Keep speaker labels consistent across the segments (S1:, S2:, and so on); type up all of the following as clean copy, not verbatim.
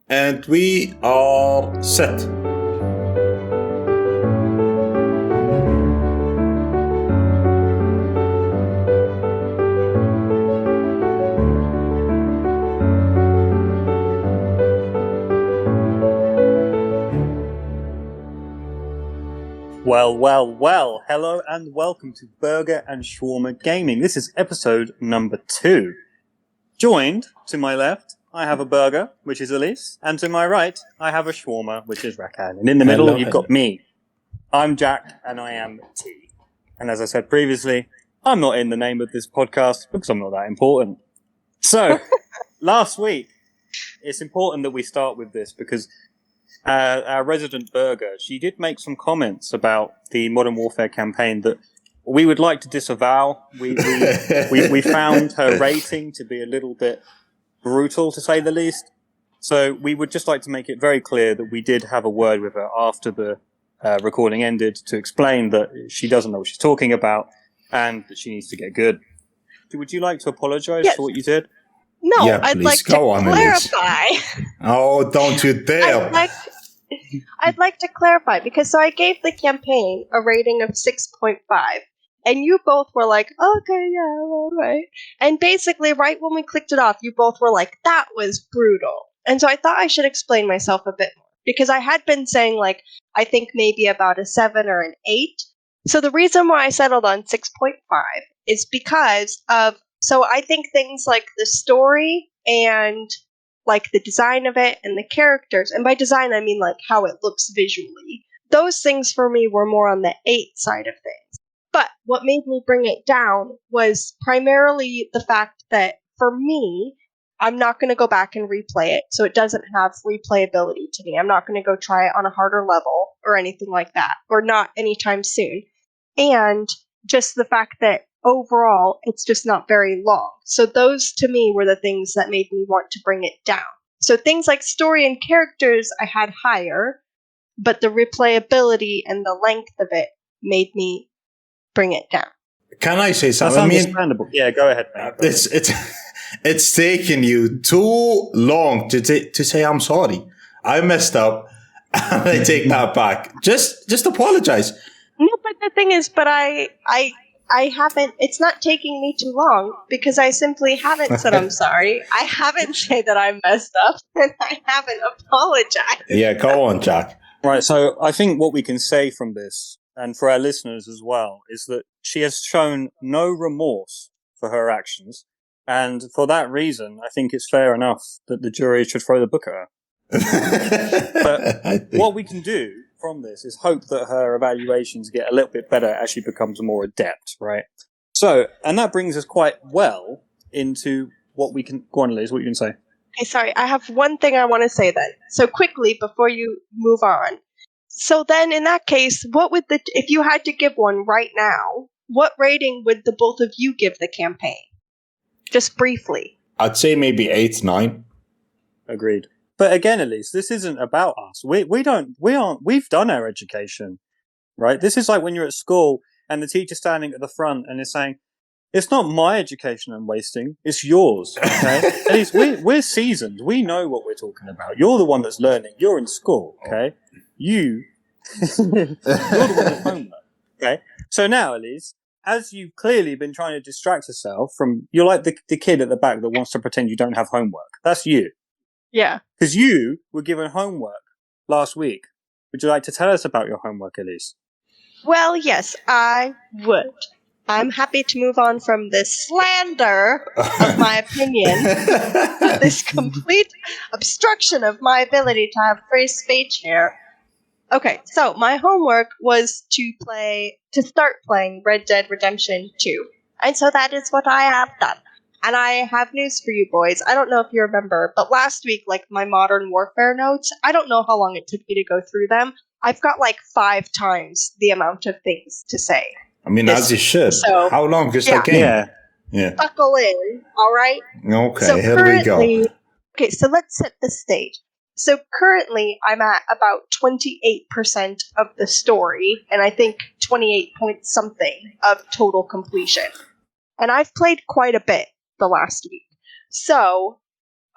S1: And we are set.
S2: Well, hello and welcome to Burger and Shawarma Gaming. This is episode number 2. Joined, to my left, I have a burger, which is Elise, and to my right, I have a shawarma, which is Rakan. And in the middle, you've got me. I'm Jack, and I am T. And as I said previously, I'm not in the name of this podcast because I'm not that important. So, last week, it's important that we start with this because our resident burger, she did make some comments about the Modern Warfare campaign that we would like to disavow. We found her rating to be a little bit brutal, to say the least. So we would just like to make it very clear that we did have a word with her after the recording ended to explain that she doesn't know what she's talking about and that she needs to get good. Would you like to apologize for what you did?
S3: No,
S1: yeah,
S3: I'd like to clarify.
S1: Oh, don't you dare!
S3: I'd like to clarify, because I gave the campaign a rating of 6.5, and you both were like, okay, yeah, all right. And basically, right when we clicked it off, you both were like, that was brutal. And so I thought I should explain myself a bit more, because I had been saying, like, I think maybe about a 7 or an 8. So the reason why I settled on 6.5 is because of, so I think things like the story and like the design of it and the characters, and by design I mean like how it looks visually, those things for me were more on the 8 side of things. But what made me bring it down was primarily the fact that for me, I'm not going to go back and replay it, so it doesn't have replayability to me. I'm not going to go try it on a harder level or anything like that, or not anytime soon. And just the fact that overall, it's just not very long. So those, to me, were the things that made me want to bring it down. So things like story and characters I had higher, but the replayability and the length of it made me bring it down.
S1: Can I say something?
S2: That's understandable. Yeah, go ahead, mate.
S1: It's taken you too long to say I'm sorry. I messed up, and I take that back. Just apologize.
S3: No, but the thing is, but I haven't, it's not taking me too long, because I simply haven't said I'm sorry. I haven't said that I messed up, and I haven't apologized.
S1: Yeah, go on, Jack.
S2: Right, so I think what we can say from this, and for our listeners as well, is that she has shown no remorse for her actions, and for that reason, I think it's fair enough that the jury should throw the book at her. But what we can do from this is hope that her evaluations get a little bit better as she becomes more adept, right? So, and that brings us quite well into what we can... Go on, Elise, what you can say?
S3: Okay, sorry, I have one thing I want to say then. So quickly, before you move on. So then, in that case, what would if you had to give one right now, what rating would the both of you give the campaign? Just briefly.
S1: I'd say maybe 8, 9.
S2: Agreed. But again, Elise, this isn't about us. We've done our education, right? This is like when you're at school and the teacher's standing at the front and is saying, it's not my education I'm wasting, it's yours, okay? Elise, we're seasoned. We know what we're talking about. You're the one that's learning. You're in school, okay? You're the one with homework, okay? So now, Elise, as you've clearly been trying to distract yourself from, you're like the kid at the back that wants to pretend you don't have homework. That's you.
S3: Yeah.
S2: Because you were given homework last week. Would you like to tell us about your homework, Elise?
S3: Well, yes, I would. I'm happy to move on from this slander of my opinion, this complete obstruction of my ability to have free speech here. Okay, so my homework was to start playing Red Dead Redemption 2. And so that is what I have done. And I have news for you boys. I don't know if you remember, but last week, like my Modern Warfare notes, I don't know how long it took me to go through them. I've got like 5 times the amount of things to say.
S1: I mean, as you should. So, how long is that game? Yeah.
S3: Buckle in, all right?
S1: Okay,
S3: so
S1: here we go.
S3: Okay, so let's set the stage. So currently, I'm at about 28% of the story, and I think 28 point something of total completion. And I've played quite a bit the last week. So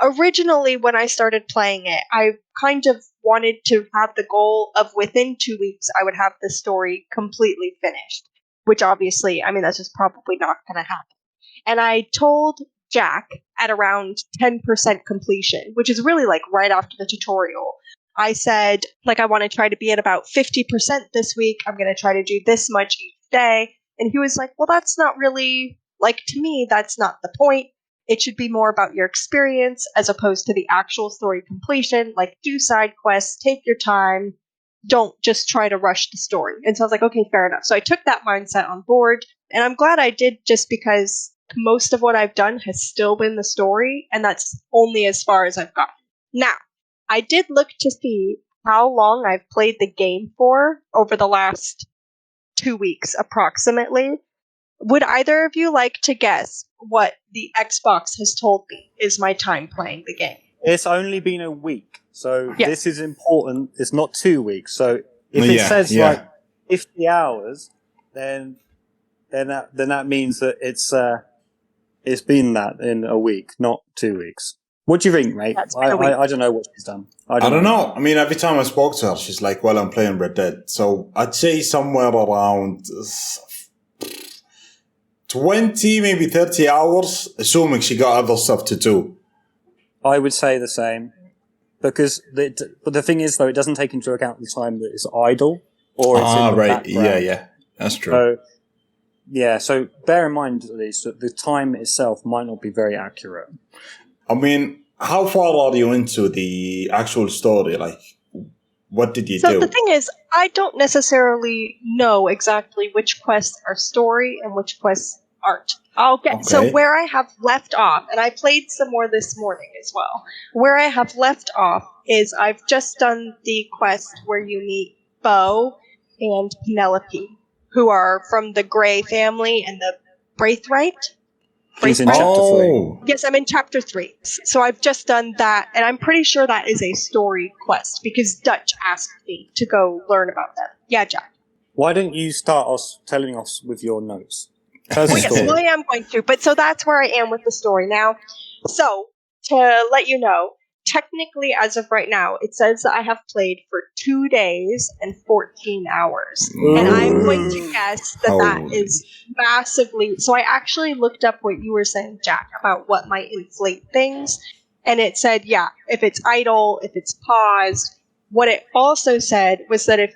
S3: originally when I started playing it, I kind of wanted to have the goal of within 2 weeks I would have the story completely finished, which obviously, I mean, that's just probably not going to happen. And I told Jack at around 10% completion, which is really like right after the tutorial. I said, like, I want to try to be at about 50% this week. I'm going to try to do this much each day. And he was like, well, that's not really, like, to me, that's not the point. It should be more about your experience as opposed to the actual story completion. Like, do side quests, take your time. Don't just try to rush the story. And so I was like, okay, fair enough. So I took that mindset on board. And I'm glad I did, just because most of what I've done has still been the story. And that's only as far as I've gotten. Now, I did look to see how long I've played the game for over the last 2 weeks, approximately. Would either of you like to guess what the Xbox has told me is my time playing the game?
S2: It's only been a week, so
S3: Yeah.
S2: this is important. It's not 2 weeks. So if it says like 50 hours, then that means that it's been that in a week, not 2 weeks. What do you think, mate? I don't know what she's done.
S1: I don't know. I mean, every time I spoke to her, she's like, well, I'm playing Red Dead. So I'd say somewhere around 20, maybe 30 hours, assuming she got other stuff to do.
S2: I would say the same. Because but the thing is, though, it doesn't take into account the time that it's idle or it's in the background.
S1: Yeah. That's true.
S2: So bear in mind, at least, that the time itself might not be very accurate.
S1: I mean, how far are you into the actual story? Like, what did you do?
S3: So the thing is, I don't necessarily know exactly which quests are story and which quests aren't. So where I have left off, and I played some more this morning as well, where I have left off is I've just done the quest where you meet Bo and Penelope, who are from the Grey family and the Braithwaite.
S2: He's in chapter 3.
S3: Yes, I'm in chapter 3. So I've just done that, and I'm pretty sure that is a story quest, because Dutch asked me to go learn about them. Yeah, Jack.
S2: Why don't you start telling us with your notes? Tell us the story.
S3: Yes, well, I am going to, but so that's where I am with the story now. So, to let you know, technically, as of right now, it says that I have played for 2 days and 14 hours. And I'm going to guess that is massively... So I actually looked up what you were saying, Jack, about what might inflate things. And it said, yeah, if it's idle, if it's paused. What it also said was that if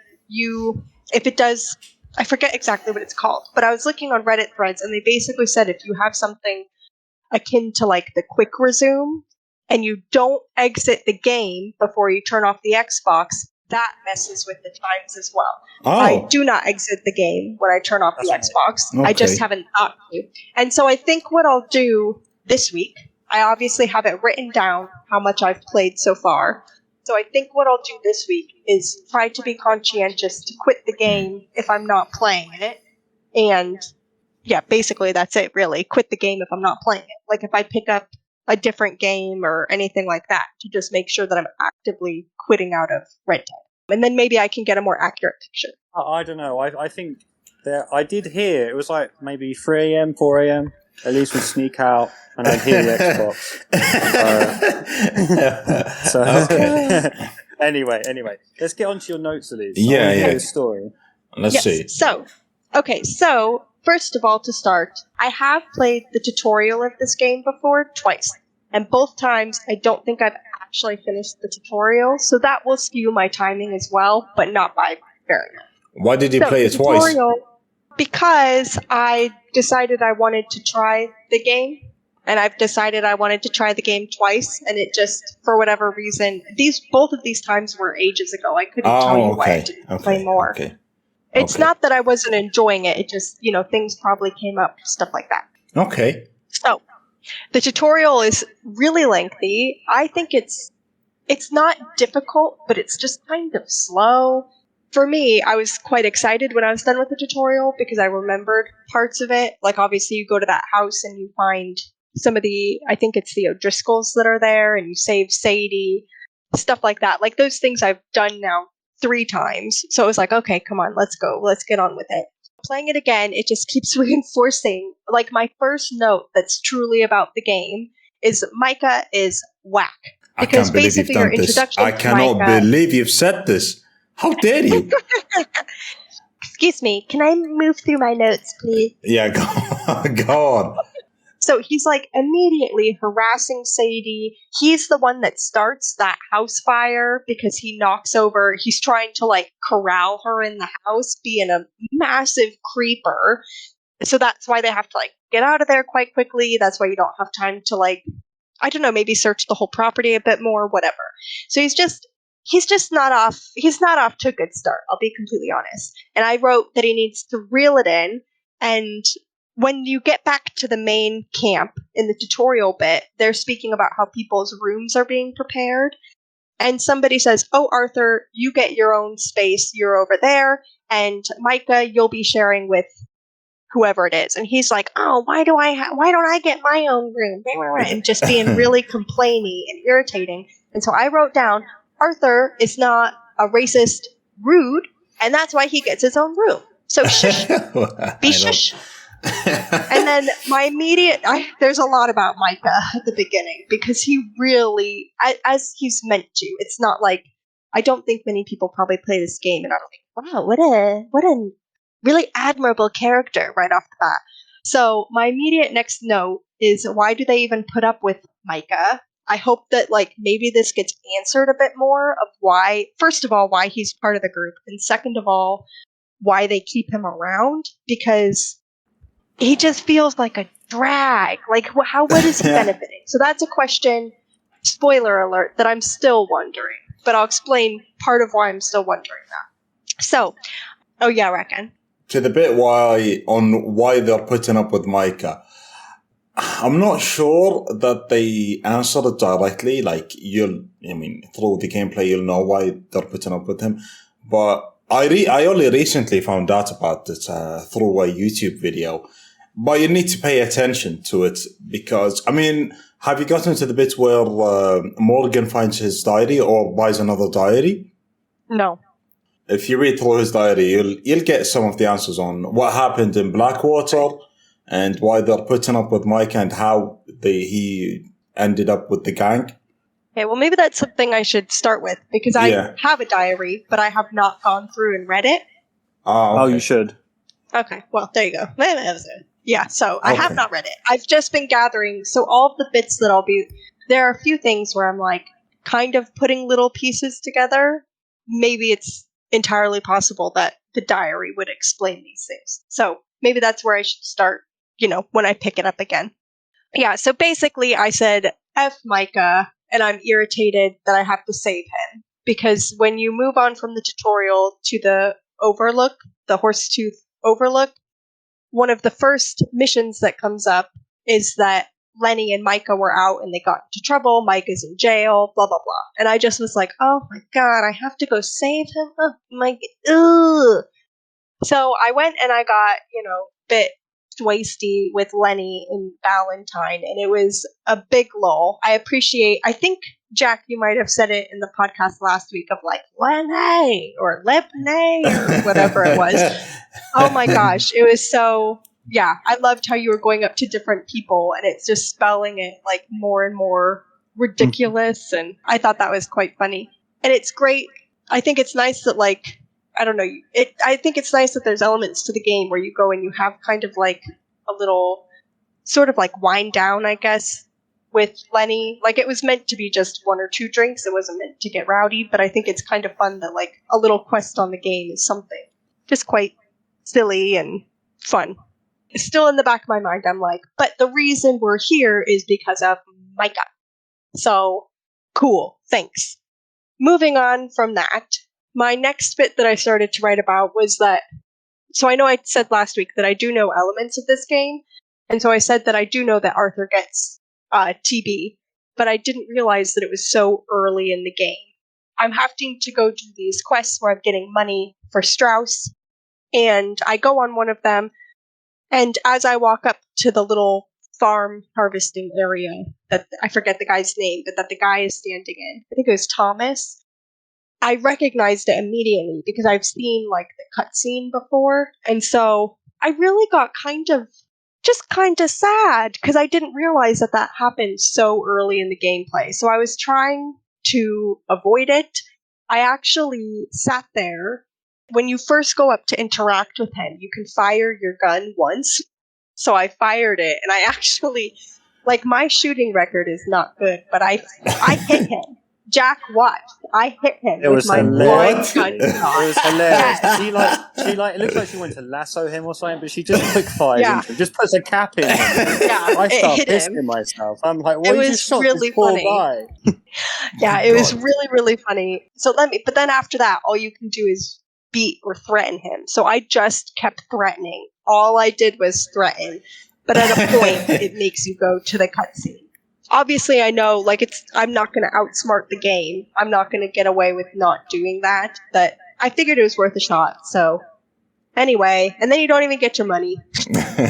S3: it does... I forget exactly what it's called, but I was looking on Reddit threads, and they basically said if you have something akin to like the quick resume, and you don't exit the game before you turn off the Xbox, that messes with the times as well.
S1: Oh.
S3: I do not exit the game when I turn off the Xbox.
S1: Okay.
S3: I just haven't thought to. And so I think what I'll do this week, I obviously have it written down how much I've played so far. So I think what I'll do this week is try to be conscientious to quit the game if I'm not playing it. And yeah, basically that's it, really. Quit the game if I'm not playing it. Like if I pick up a different game or anything like that, to just make sure that I'm actively quitting out of Red Dead. And then maybe I can get a more accurate picture.
S2: I don't know. I think I did hear, it was like maybe 3 a.m., 4 a.m. Elise would sneak out and I'd hear the Xbox. Anyway, let's get on to your notes, Elise.
S1: Yeah.
S2: Story.
S1: Let's see.
S3: So, first of all, to start, I have played the tutorial of this game before twice. And both times, I don't think I've actually finished the tutorial, so that will skew my timing as well, but not by very much.
S1: Why did you play it twice?
S3: Because I decided I wanted to try the game, and I've decided I wanted to try the game twice, and it just, for whatever reason, both of these times were ages ago. I couldn't tell you why I didn't play more.
S1: Okay.
S3: It's not that I wasn't enjoying it, it just, things probably came up, stuff like that.
S1: Okay.
S3: So, the tutorial is really lengthy. I think it's not difficult, but it's just kind of slow. For me, I was quite excited when I was done with the tutorial because I remembered parts of it. Like, obviously, you go to that house and you find some of I think it's the O'Driscolls that are there, and you save Sadie, stuff like that. Like, those things I've done now 3 times. So I was like, okay, come on, let's go. Let's get on with it. Playing it again, it just keeps reinforcing, like, my first note that's truly about the game is Micah is whack.
S1: I
S3: Because
S1: can't believe you've
S3: basically your
S1: done this.
S3: introduction
S1: I
S3: to
S1: cannot
S3: Micah...
S1: believe you've said this. How dare you?
S3: Excuse me, can I move through my notes, please?
S1: Yeah, go on.
S3: So he's like immediately harassing Sadie. He's the one that starts that house fire because he knocks over. He's trying to like corral her in the house, being a massive creeper. So that's why they have to like get out of there quite quickly. That's why you don't have time to like, I don't know, maybe search the whole property a bit more, whatever. So he's just not off. He's not off to a good start. I'll be completely honest. And I wrote that he needs to reel it in. And when you get back to the main camp in the tutorial bit, they're speaking about how people's rooms are being prepared. And somebody says, "Oh, Arthur, you get your own space. You're over there. And Micah, you'll be sharing with whoever it is." And he's like, "Oh, why don't I get my own room?" And just being really complainy and irritating. And so I wrote down, Arthur is not a racist, rude, and that's why he gets his own room. So shush. Be shush. And then my immediate... there's a lot about Micah at the beginning, because he really, as he's meant to, it's not like... I don't think many people probably play this game and are like, wow, what a really admirable character right off the bat. So my immediate next note is, why do they even put up with Micah? I hope that like maybe this gets answered a bit more of why, first of all, why he's part of the group, and second of all, why they keep him around, because he just feels like a drag. Like, what is he benefiting? So that's a question, spoiler alert, that I'm still wondering. But I'll explain part of why I'm still wondering that. So, oh yeah, Rakan.
S1: To the bit why they're putting up with Micah, I'm not sure that they answered it directly. Like, through the gameplay, you'll know why they're putting up with him. But I only recently found out about it through a YouTube video. But you need to pay attention to it because, have you gotten to the bit where Morgan finds his diary or buys another diary?
S3: No.
S1: If you read through his diary, you'll get some of the answers on what happened in Blackwater and why they're putting up with Mike and how he ended up with the gang.
S3: Okay, well, maybe that's something I should start with, because I have a diary, but I have not gone through and read it.
S2: Oh, you should.
S3: Okay, well, there you go. Yeah, so I have not read it. I've just been gathering, so all of the bits that there are a few things where I'm like, kind of putting little pieces together. Maybe it's entirely possible that the diary would explain these things. So maybe that's where I should start, when I pick it up again. Yeah, so basically I said, F Micah, and I'm irritated that I have to save him. Because when you move on from the tutorial to the overlook, the Horsetooth overlook, one of the first missions that comes up is that Lenny and Micah were out and they got into trouble. Micah's in jail, blah, blah, blah. And I just was like, oh my god, I have to go save him? Oh my god. Ugh. So I went and I got, a bit wasty with Lenny and Valentine, and it was a big lull. I think, Jack, you might have said it in the podcast last week of like, Lenny or Lepney or whatever it was. Oh my gosh, it was so... Yeah, I loved how you were going up to different people and it's just spelling it like more and more ridiculous, and I thought that was quite funny. And it's great. I think it's nice that like, I don't know, I think it's nice that there's elements to the game where you go and you have kind of like a little sort of like wind down, I guess, with Lenny. Like, it was meant to be just one or two drinks. It wasn't meant to get rowdy, but I think it's kind of fun that like a little quest on the game is something just quite silly and fun. Still in the back of my mind, I'm like, but the reason we're here is because of Micah. So, cool. Thanks. Moving on from that, my next bit that I started to write about was that, so I know I said last week that I do know elements of this game, and so I said that I do know that Arthur gets TB, but I didn't realize that it was so early in the game. I'm having to go do these quests where I'm getting money for Strauss, and I go on one of them, and as I walk up to the little farm harvesting area that I forget the guy's name, but that the guy is standing in, I think it was Thomas, I recognized it immediately because I've seen like the cutscene before, and so I really got kind of just kind of sad because I didn't realize that happened so early in the gameplay. So I was trying to avoid it. I actually sat there. When you first go up to interact with him, you can fire your gun once. So I fired it, and I actually, like, my shooting record is not good, but I hit him. Jack watched. I hit him with my blind gun.
S2: It was hilarious. She it looks like she went to lasso him or something, but she just quick fires into him, just puts a cap in him. I start pissing myself. I'm like, why did you shot this poor guy?
S3: It was really, really funny. But then after that, all you can do is beat or threaten him. So I just kept threatening. All I did was threaten. But at a point, it makes you go to the cutscene. Obviously, I know, I'm not going to outsmart the game. I'm not going to get away with not doing that. But I figured it was worth a shot. So, anyway, and then you don't even get your money.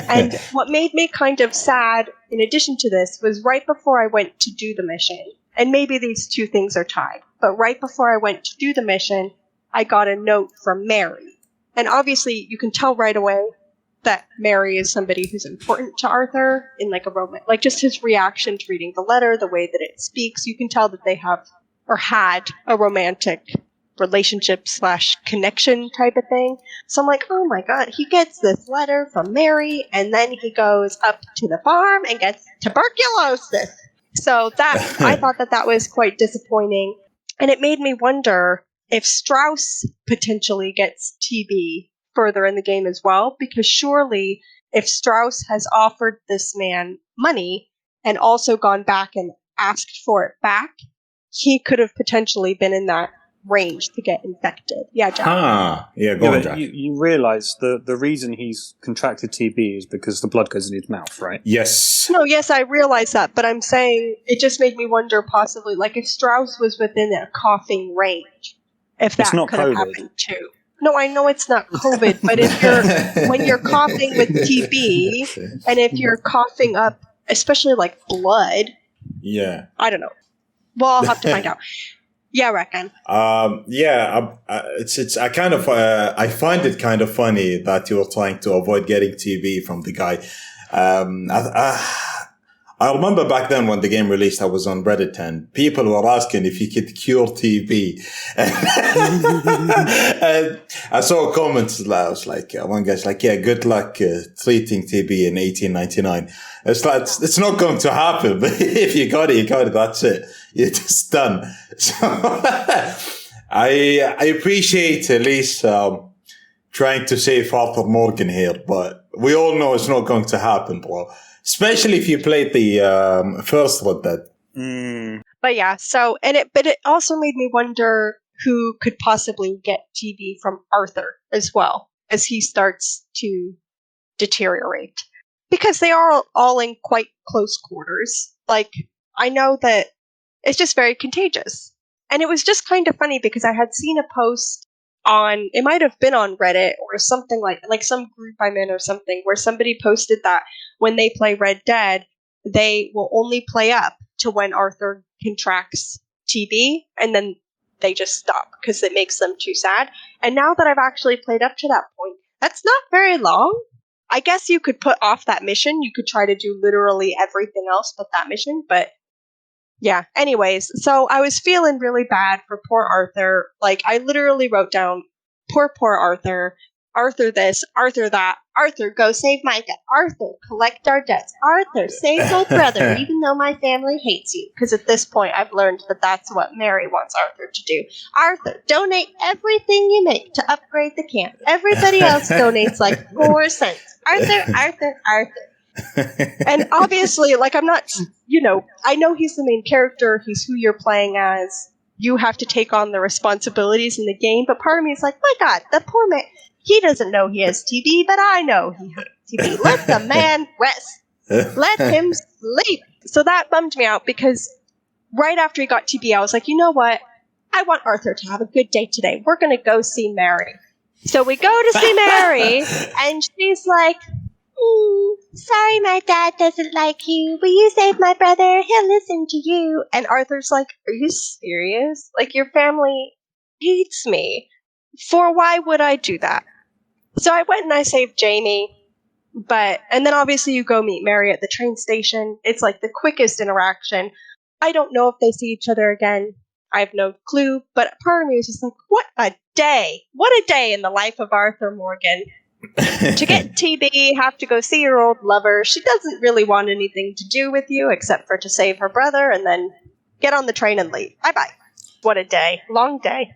S3: And what made me kind of sad, in addition to this, was right before I went to do the mission. And maybe these two things are tied. But right before I went to do the mission, I got a note from Mary. And obviously, you can tell right away that Mary is somebody who's important to Arthur in like a romance, like just his reaction to reading the letter, the way that it speaks. You can tell that they have or had a romantic relationship / connection type of thing. So I'm like, oh my god, he gets this letter from Mary, and then he goes up to the farm and gets tuberculosis. So that I thought that was quite disappointing, and it made me wonder if Strauss potentially gets TB further in the game as well, because surely if Strauss has offered this man money and also gone back and asked for it back, he could have potentially been in that range to get infected. Yeah, Jack.
S1: Go on, Jack.
S2: You realise the reason he's contracted TB is because the blood goes in his mouth, right?
S1: Yes.
S3: No, yes, I realize that, but I'm saying it just made me wonder possibly, like if Strauss was within a coughing range, if that could have happened too. No, I know it's not COVID, but if when you're coughing with TB, and if you're coughing up, especially like blood, I don't know. Well, I'll have to find out. Yeah, Rakan.
S1: It's I find it kind of funny that you were trying to avoid getting TB from the guy. I remember back then when the game released, I was on Reddit and people were asking if you could cure TB. And I saw comments. I was like, one guy's like, yeah, good luck treating TB in 1899. It's like, it's not going to happen. But if you got it, you got it. That's it. You're just done. So I appreciate Elise trying to save Arthur Morgan here, but we all know it's not going to happen, bro. Especially if you played the first Red Dead.
S3: But yeah, but it also made me wonder who could possibly get TB from Arthur as well, as he starts to deteriorate. Because they are all in quite close quarters. Like, I know that it's just very contagious. And it was just kind of funny because I had seen a post on, it might have been on Reddit or something like some group I'm in or something, where somebody posted that when they play Red Dead, they will only play up to when Arthur contracts TB, and then they just stop because it makes them too sad. And now that I've actually played up to that point, that's not very long. I guess you could put off that mission. You could try to do literally everything else but that mission, but yeah, anyways, so I was feeling really bad for poor Arthur. Like, I literally wrote down, poor Arthur, Arthur this, Arthur that, Arthur, go save Micah, Arthur, collect our debts, Arthur, save my brother, even though my family hates you. Because at this point, I've learned that that's what Mary wants Arthur to do. Arthur, donate everything you make to upgrade the camp. Everybody else donates like 4 cents. Arthur. And obviously, like, I'm not, I know he's the main character, he's who you're playing as, you have to take on the responsibilities in the game, but part of me is like, my god, the poor man, he doesn't know he has TB, but I know he has TB. Let the man rest. Let him sleep. So that bummed me out, because right after he got TB, I was like, you know what? I want Arthur to have a good day today. We're going to go see Mary. So we go to see Mary, and she's like, sorry my dad doesn't like you. Will you save my brother? He'll listen to you. And Arthur's like, are you serious? Like, your family hates me. For why would I do that? So I went and I saved Jamie. And then obviously you go meet Mary at the train station. It's like the quickest interaction. I don't know if they see each other again. I have no clue, but part of me was just like, what a day. What a day in the life of Arthur Morgan. To get TB, have to go see your old lover. She doesn't really want anything to do with you except for to save her brother and then get on the train and leave. Bye-bye. What a day. Long day.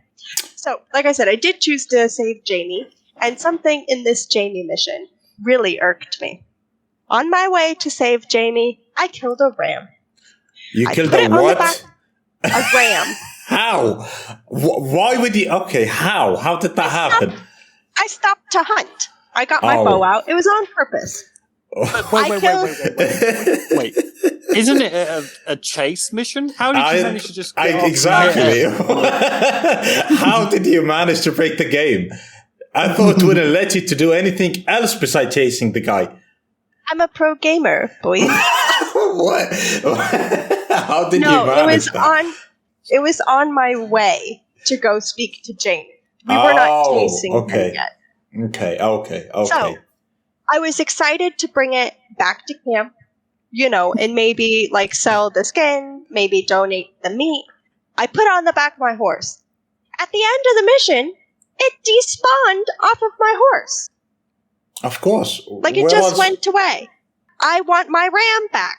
S3: So, like I said, I did choose to save Jamie, and something in this Jamie mission really irked me. On my way to save Jamie, I killed a ram.
S1: You killed a what?
S3: A ram.
S1: How? Why would you... Okay, how? How did that happen?
S3: I stopped to hunt. I got my bow out. It was on purpose.
S2: Wait. Isn't it a chase mission? How did you manage to just get off?
S1: Exactly. How did you manage to break the game? I thought it wouldn't let you to do anything else besides chasing the guy.
S3: I'm a pro gamer, boys.
S1: What? How did you manage that?
S3: It was on my way to go speak to Jamie. We were not chasing him yet.
S1: Okay.
S3: So, I was excited to bring it back to camp, and maybe, sell the skin, maybe donate the meat. I put it on the back of my horse. At the end of the mission, it despawned off of my horse.
S1: Of course.
S3: It just went away. I want my ram back.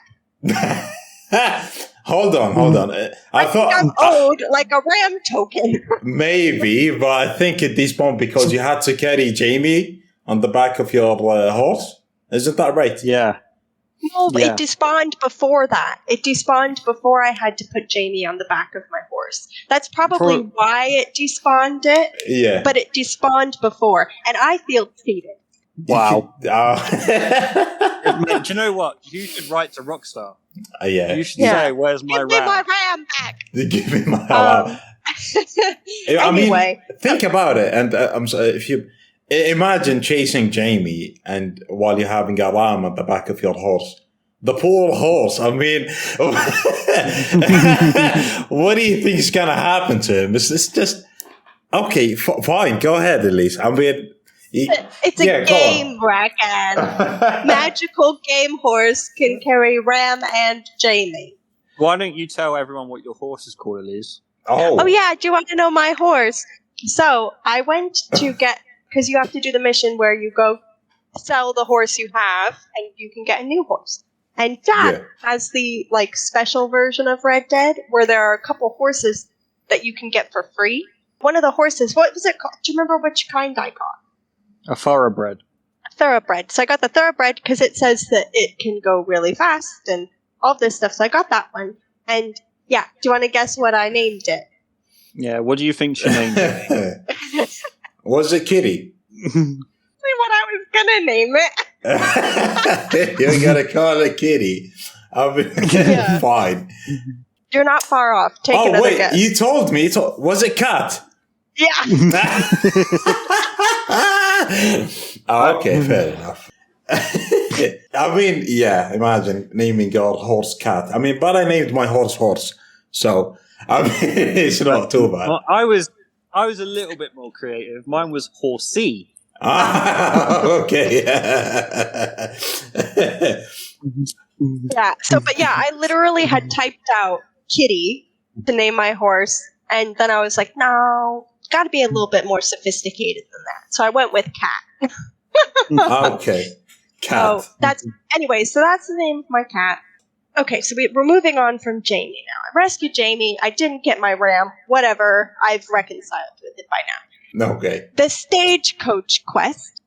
S1: Hold on. I thought
S3: I'm owed a ram token.
S1: Maybe, but I think it despawned because you had to carry Jamie on the back of your horse. Isn't that right?
S2: Yeah.
S3: No, but it despawned before that. It despawned before I had to put Jamie on the back of my horse. That's probably why it despawned it.
S1: Yeah.
S3: But it despawned before, and I feel cheated.
S2: Wow. Do you know what? You should write to Rockstar.
S1: Yeah.
S2: You should say, "Where's my ram?
S3: Give me my ram back."
S1: Give me my ram.
S3: Anyway,
S1: think about it, and I'm sorry, if you imagine chasing Jamie, and while you're having a ram at the back of your horse, the poor horse. I mean, what do you think is gonna happen to him? It's just okay. Fine, go ahead, Elise. I mean.
S3: It's a game, Rakan. Magical game horse can carry Ram and Jamie.
S2: Why don't you tell everyone what your horse is called, Elise?
S3: Oh yeah, do you want to know my horse? So, I went to because you have to do the mission where you go sell the horse you have, and you can get a new horse. And Dad has the, special version of Red Dead, where there are a couple horses that you can get for free. One of the horses, what was it called? Do you remember which kind I got?
S2: A thoroughbred.
S3: Thoroughbred. So I got the thoroughbred because it says that it can go really fast and all this stuff. So I got that one. And do you want to guess what I named it?
S2: Yeah, what do you think she named it?
S1: Was it Kitty?
S3: See what I was gonna name it.
S1: You're gonna call it Kitty. I mean, fine.
S3: You're not far off. Take another guess.
S1: You told me. Was it Cat?
S3: Yeah.
S1: Okay, fair enough. I mean, imagine naming your horse Cat. I mean, but I named my horse. So, I mean, it's not too bad.
S2: Well, I was a little bit more creative. Mine was Horsey.
S1: Okay.
S3: I literally had typed out Kitty to name my horse, and then I was like, no, got to be a little bit more sophisticated than that. So I went with Cat.
S1: Okay. Cat.
S3: So that's the name of my cat. Okay, so we're moving on from Jamie now. I rescued Jamie. I didn't get my ram. Whatever. I've reconciled with it by now.
S1: Okay.
S3: The stagecoach quest,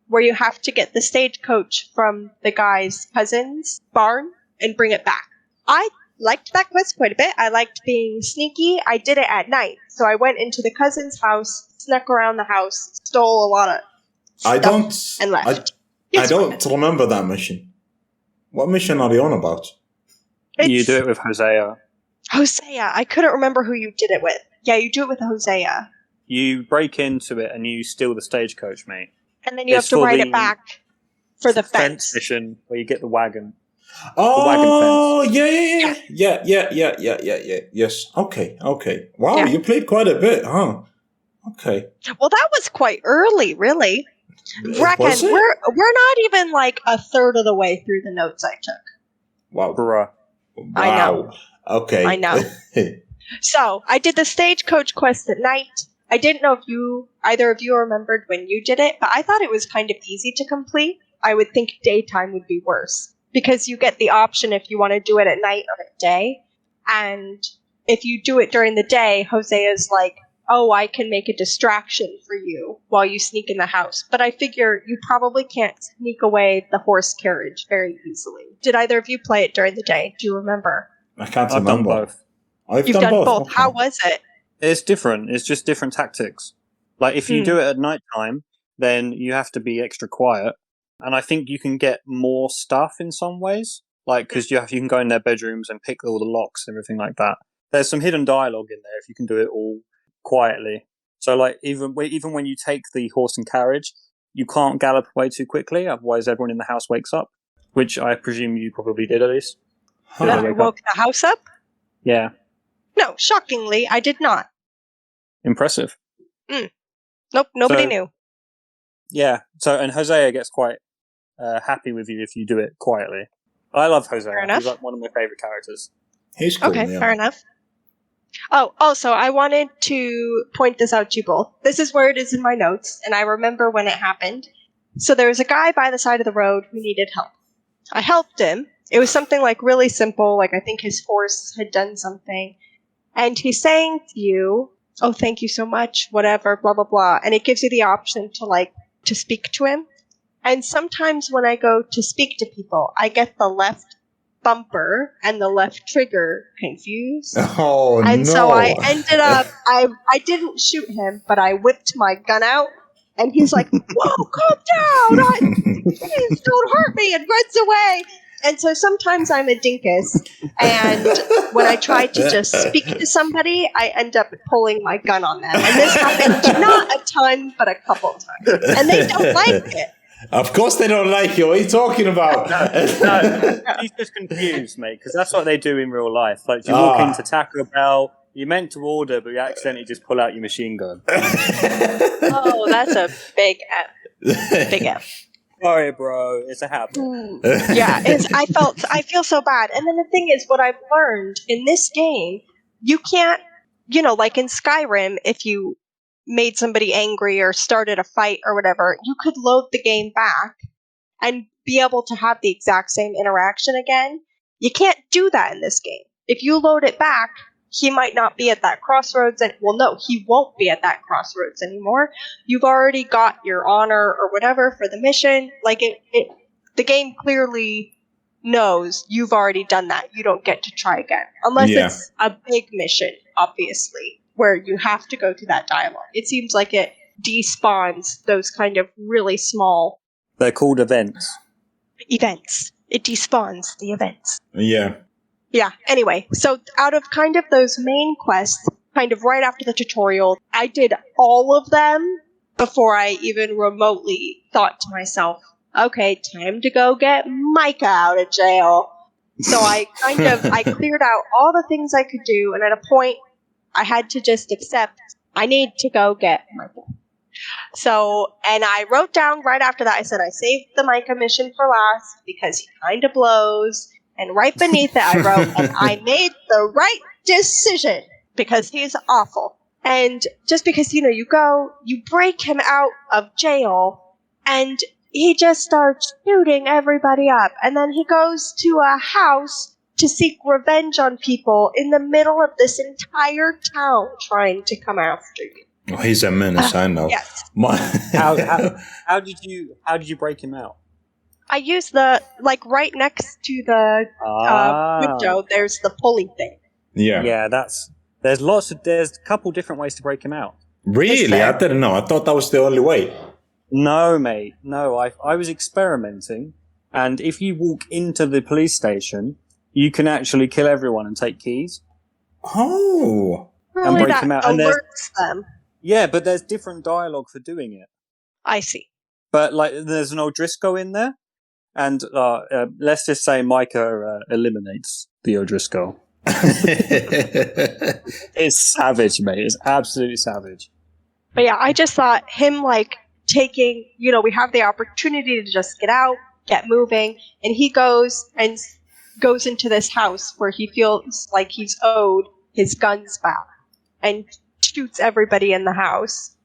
S3: where you have to get the stagecoach from the guy's cousin's barn and bring it back. I liked that quest quite a bit. I liked being sneaky. I did it at night. So I went into the cousin's house, snuck around the house, stole a lot of stuff, and left.
S1: I don't remember that mission. What mission are you on about?
S2: You do it with Hosea.
S3: Hosea. I couldn't remember who you did it with. Yeah, you do it with Hosea.
S2: You break into it and you steal the stagecoach, mate.
S3: And then you have to ride it back for the fence
S2: mission where you get the wagon.
S1: Oh, yeah. Yes. Okay. Wow, you played quite a bit, huh? Okay.
S3: Well, that was quite early, really. Rakan, we're not even like a third of the way through the notes I took.
S1: Wow.
S2: Bruh.
S3: I know.
S1: Okay.
S3: I know. So, I did the stagecoach quest at night. I didn't know if either of you remembered when you did it, but I thought it was kind of easy to complete. I would think daytime would be worse, because you get the option if you want to do it at night or at day. And if you do it during the day, Hosea's like, oh, I can make a distraction for you while you sneak in the house. But I figure you probably can't sneak away the horse carriage very easily. Did either of you play it during the day? Do you remember?
S1: I can't
S2: I've
S1: remember.
S2: done both.
S3: You've done both.
S1: Okay.
S3: How was it?
S2: It's different. It's just different tactics. Like, if you do it at night time, then you have to be extra quiet. And I think you can get more stuff in some ways. Like, because you can go in their bedrooms and pick all the locks and everything like that. There's some hidden dialogue in there if you can do it all quietly. So, like, even when you take the horse and carriage, you can't gallop away too quickly, otherwise everyone in the house wakes up. Which I presume you probably did, Elise.
S3: That I woke the house up?
S2: Yeah.
S3: No, shockingly, I did not.
S2: Impressive.
S3: Nope, nobody knew.
S2: Yeah. So, and Hosea gets quite happy with you if you do it quietly. I love Hosea.
S3: Fair enough.
S2: He's like one of my favorite characters.
S1: He's cool,
S3: Okay,
S1: yeah.
S3: fair enough. Oh, also, I wanted to point this out to you both. This is where it is in my notes, and I remember when it happened. So there was a guy by the side of the road who needed help. I helped him. It was something like really simple, like I think his horse had done something. And he's saying to you, oh, thank you so much, whatever, blah, blah, blah. And it gives you the option to speak to him. And sometimes when I go to speak to people, I get the left bumper and the left trigger confused.
S1: Oh,
S3: and
S1: no.
S3: so I ended up, I didn't shoot him, but I whipped my gun out. And he's like, whoa, calm down! Please don't hurt me! And runs away! And so sometimes I'm a dinkus, and when I try to just speak to somebody, I end up pulling my gun on them. And this happened not a ton, but a couple of times. And they don't like it.
S1: Of course they don't like you. What are you talking about?
S2: No, he's just confused, mate, because that's what they do in real life. Like, you walk into Taco Bell, you're meant to order, but you accidentally just pull out your machine gun.
S3: Oh, that's a big F. Big F.
S2: Sorry, bro. It's a habit.
S3: Yeah, I feel so bad. And then the thing is, what I've learned in this game, you can't, like in Skyrim, if you made somebody angry or started a fight or whatever, you could load the game back and be able to have the exact same interaction again. You can't do that in this game. If you load it back, he might not be at that crossroads, he won't be at that crossroads anymore. You've already got your honor or whatever for the mission. Like, the game clearly knows you've already done that. You don't get to try again. Unless it's a big mission, obviously, where you have to go through that dialogue. It seems like it despawns those kind of really small...
S2: They're called events.
S3: Events. It despawns the events.
S1: Yeah.
S3: Yeah, anyway, so out of kind of those main quests, kind of right after the tutorial, I did all of them before I even remotely thought to myself, okay, time to go get Micah out of jail. So I cleared out all the things I could do, and at a point, I had to just accept, I need to go get Micah. So, and I wrote down right after that, I said, I saved the Micah mission for last because he kind of blows. And right beneath it, I wrote, and I made the right decision because he's awful. And just because, you break him out of jail, and he just starts shooting everybody up. And then he goes to a house to seek revenge on people in the middle of this entire town trying to come after you.
S1: Oh, he's a menace, I know.
S3: Yes.
S2: How did you break him out?
S3: I use right next to the window, there's the pulley thing.
S1: Yeah.
S2: Yeah, there's a couple different ways to break him out.
S1: Really? I didn't know. I thought that was the only way.
S2: No, mate. No, I was experimenting, and if you walk into the police station, you can actually kill everyone and take keys.
S1: Oh.
S2: And break them out.
S3: Alerts them.
S2: Yeah, but there's different dialogue for doing it.
S3: I see.
S2: But, there's an O'Driscoll in there, and let's just say Micah eliminates the O'Driscoll. It's savage, mate. It's absolutely savage.
S3: But yeah, I just thought him, taking, we have the opportunity to just get out, get moving, and he goes into this house where he feels like he's owed his guns back and shoots everybody in the house.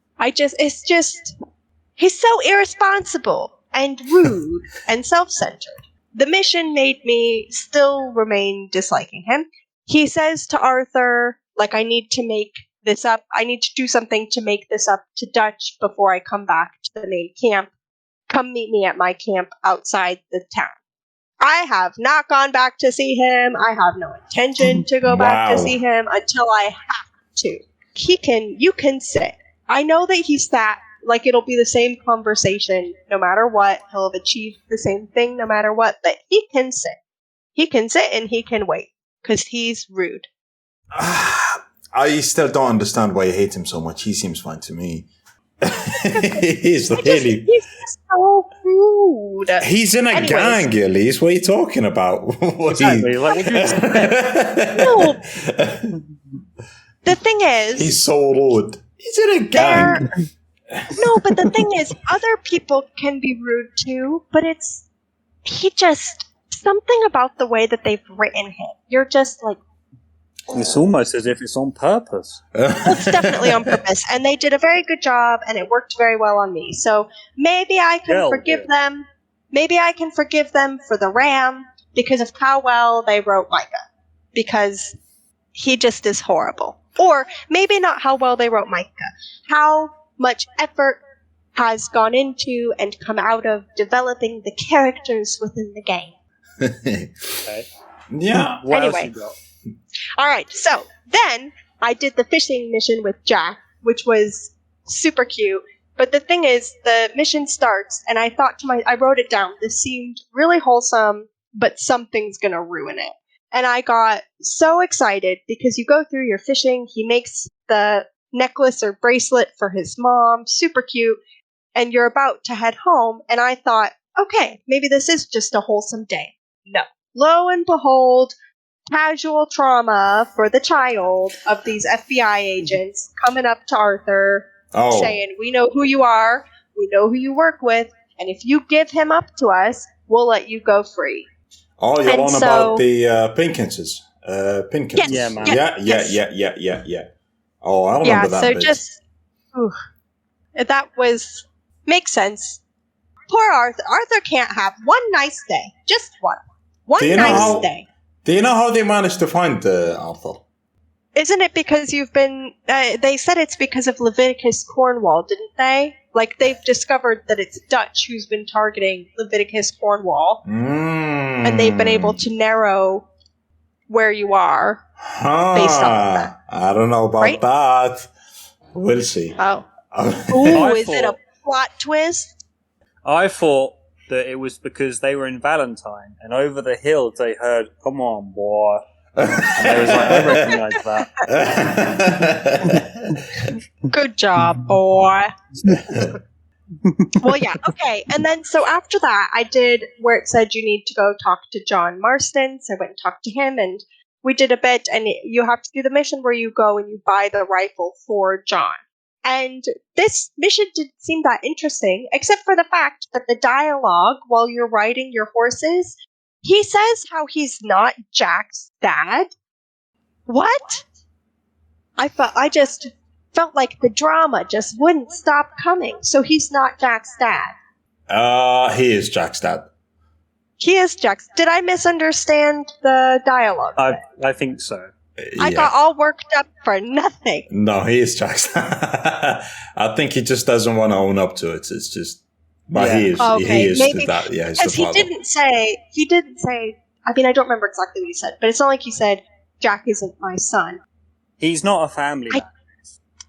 S3: He's so irresponsible and rude and self-centered. The mission made me still remain disliking him. He says to Arthur, like, I need to make this up. I need to do something to make this up to Dutch before I come back to the main camp. Come meet me at my camp outside the town. I have not gone back to see him. I have no intention to go back to see him until I have to. You can sit. I know that he's that. Like, it'll be the same conversation no matter what. He'll have achieved the same thing no matter what. But he can sit. He can sit and he can wait. Because he's rude.
S1: I still don't understand why you hate him so much. He seems fine to me. He's really...
S3: He's so rude.
S1: He's in a gang, Elise. What are you talking about?
S2: Exactly. Like,
S3: no. The thing is...
S1: He's so rude. He's in a gang.
S3: No, but the thing is, other people can be rude too, but something about the way that they've written him. You're just like...
S2: It's almost as if it's on purpose.
S3: Well, it's definitely on purpose, and they did a very good job, and it worked very well on me. So maybe I can forgive them. Maybe I can forgive them for the Ram because of how well they wrote Micah, because he just is horrible. Or maybe not how well they wrote Micah. How much effort has gone into and come out of developing the characters within the game.
S2: Okay.
S1: Yeah.
S2: What else
S3: Anyway.
S2: you got?
S3: Alright, so then I did the fishing mission with Jack, which was super cute. But the thing is, the mission starts, and I wrote it down. This seemed really wholesome, but something's gonna ruin it. And I got so excited because you go through your fishing, he makes the necklace or bracelet for his mom, super cute, and you're about to head home, and I thought, okay, maybe this is just a wholesome day. No. Lo and behold, casual trauma for the child of these FBI agents coming up to Arthur, saying, we know who you are, we know who you work with, and if you give him up to us, we'll let you go free.
S1: Oh, you're on about the Pinkinses. Pinkins.
S3: Yes,
S2: Yeah, man.
S1: Yeah. Oh, I remember that bit.
S3: That makes sense. Poor Arthur. Arthur can't have one nice day. Just one. One nice day.
S1: Do you know how they managed to find Arthur?
S3: Isn't it because you've been... they said it's because of Leviticus Cornwall, didn't they? Like, they've discovered that it's Dutch who's been targeting Leviticus Cornwall. And they've been able to narrow where you are based off of that.
S1: I don't know about that. We'll see.
S3: Oh. Ooh, is it a plot twist?
S2: I thought that it was because they were in Valentine, and over the hill they heard, "Come on, boy." And they was like, I recognise that.
S3: Good job, boy. Well, yeah, okay. And then, so after that, I did where it said you need to go talk to John Marston. So I went and talked to him, and we did a bit, and you have to do the mission where you go and you buy the rifle for John. And this mission didn't seem that interesting, except for the fact that the dialogue while you're riding your horses, he says how he's not Jack's dad. What? I just felt like the drama just wouldn't stop coming. So he's not Jack's dad.
S1: He is Jack's dad.
S3: He is Jack's. Did I misunderstand the dialogue?
S2: I think so.
S3: I got all worked up for nothing.
S1: No, he is Jack's dad. I think he just doesn't want to own up to it. It's just... But he is.
S3: Okay,
S1: he is
S3: maybe,
S1: the dad. Yeah, he's
S3: because
S1: the father.
S3: He didn't say, I mean, I don't remember exactly what he said, but it's not like he said, Jack isn't my son.
S2: He's not a family man.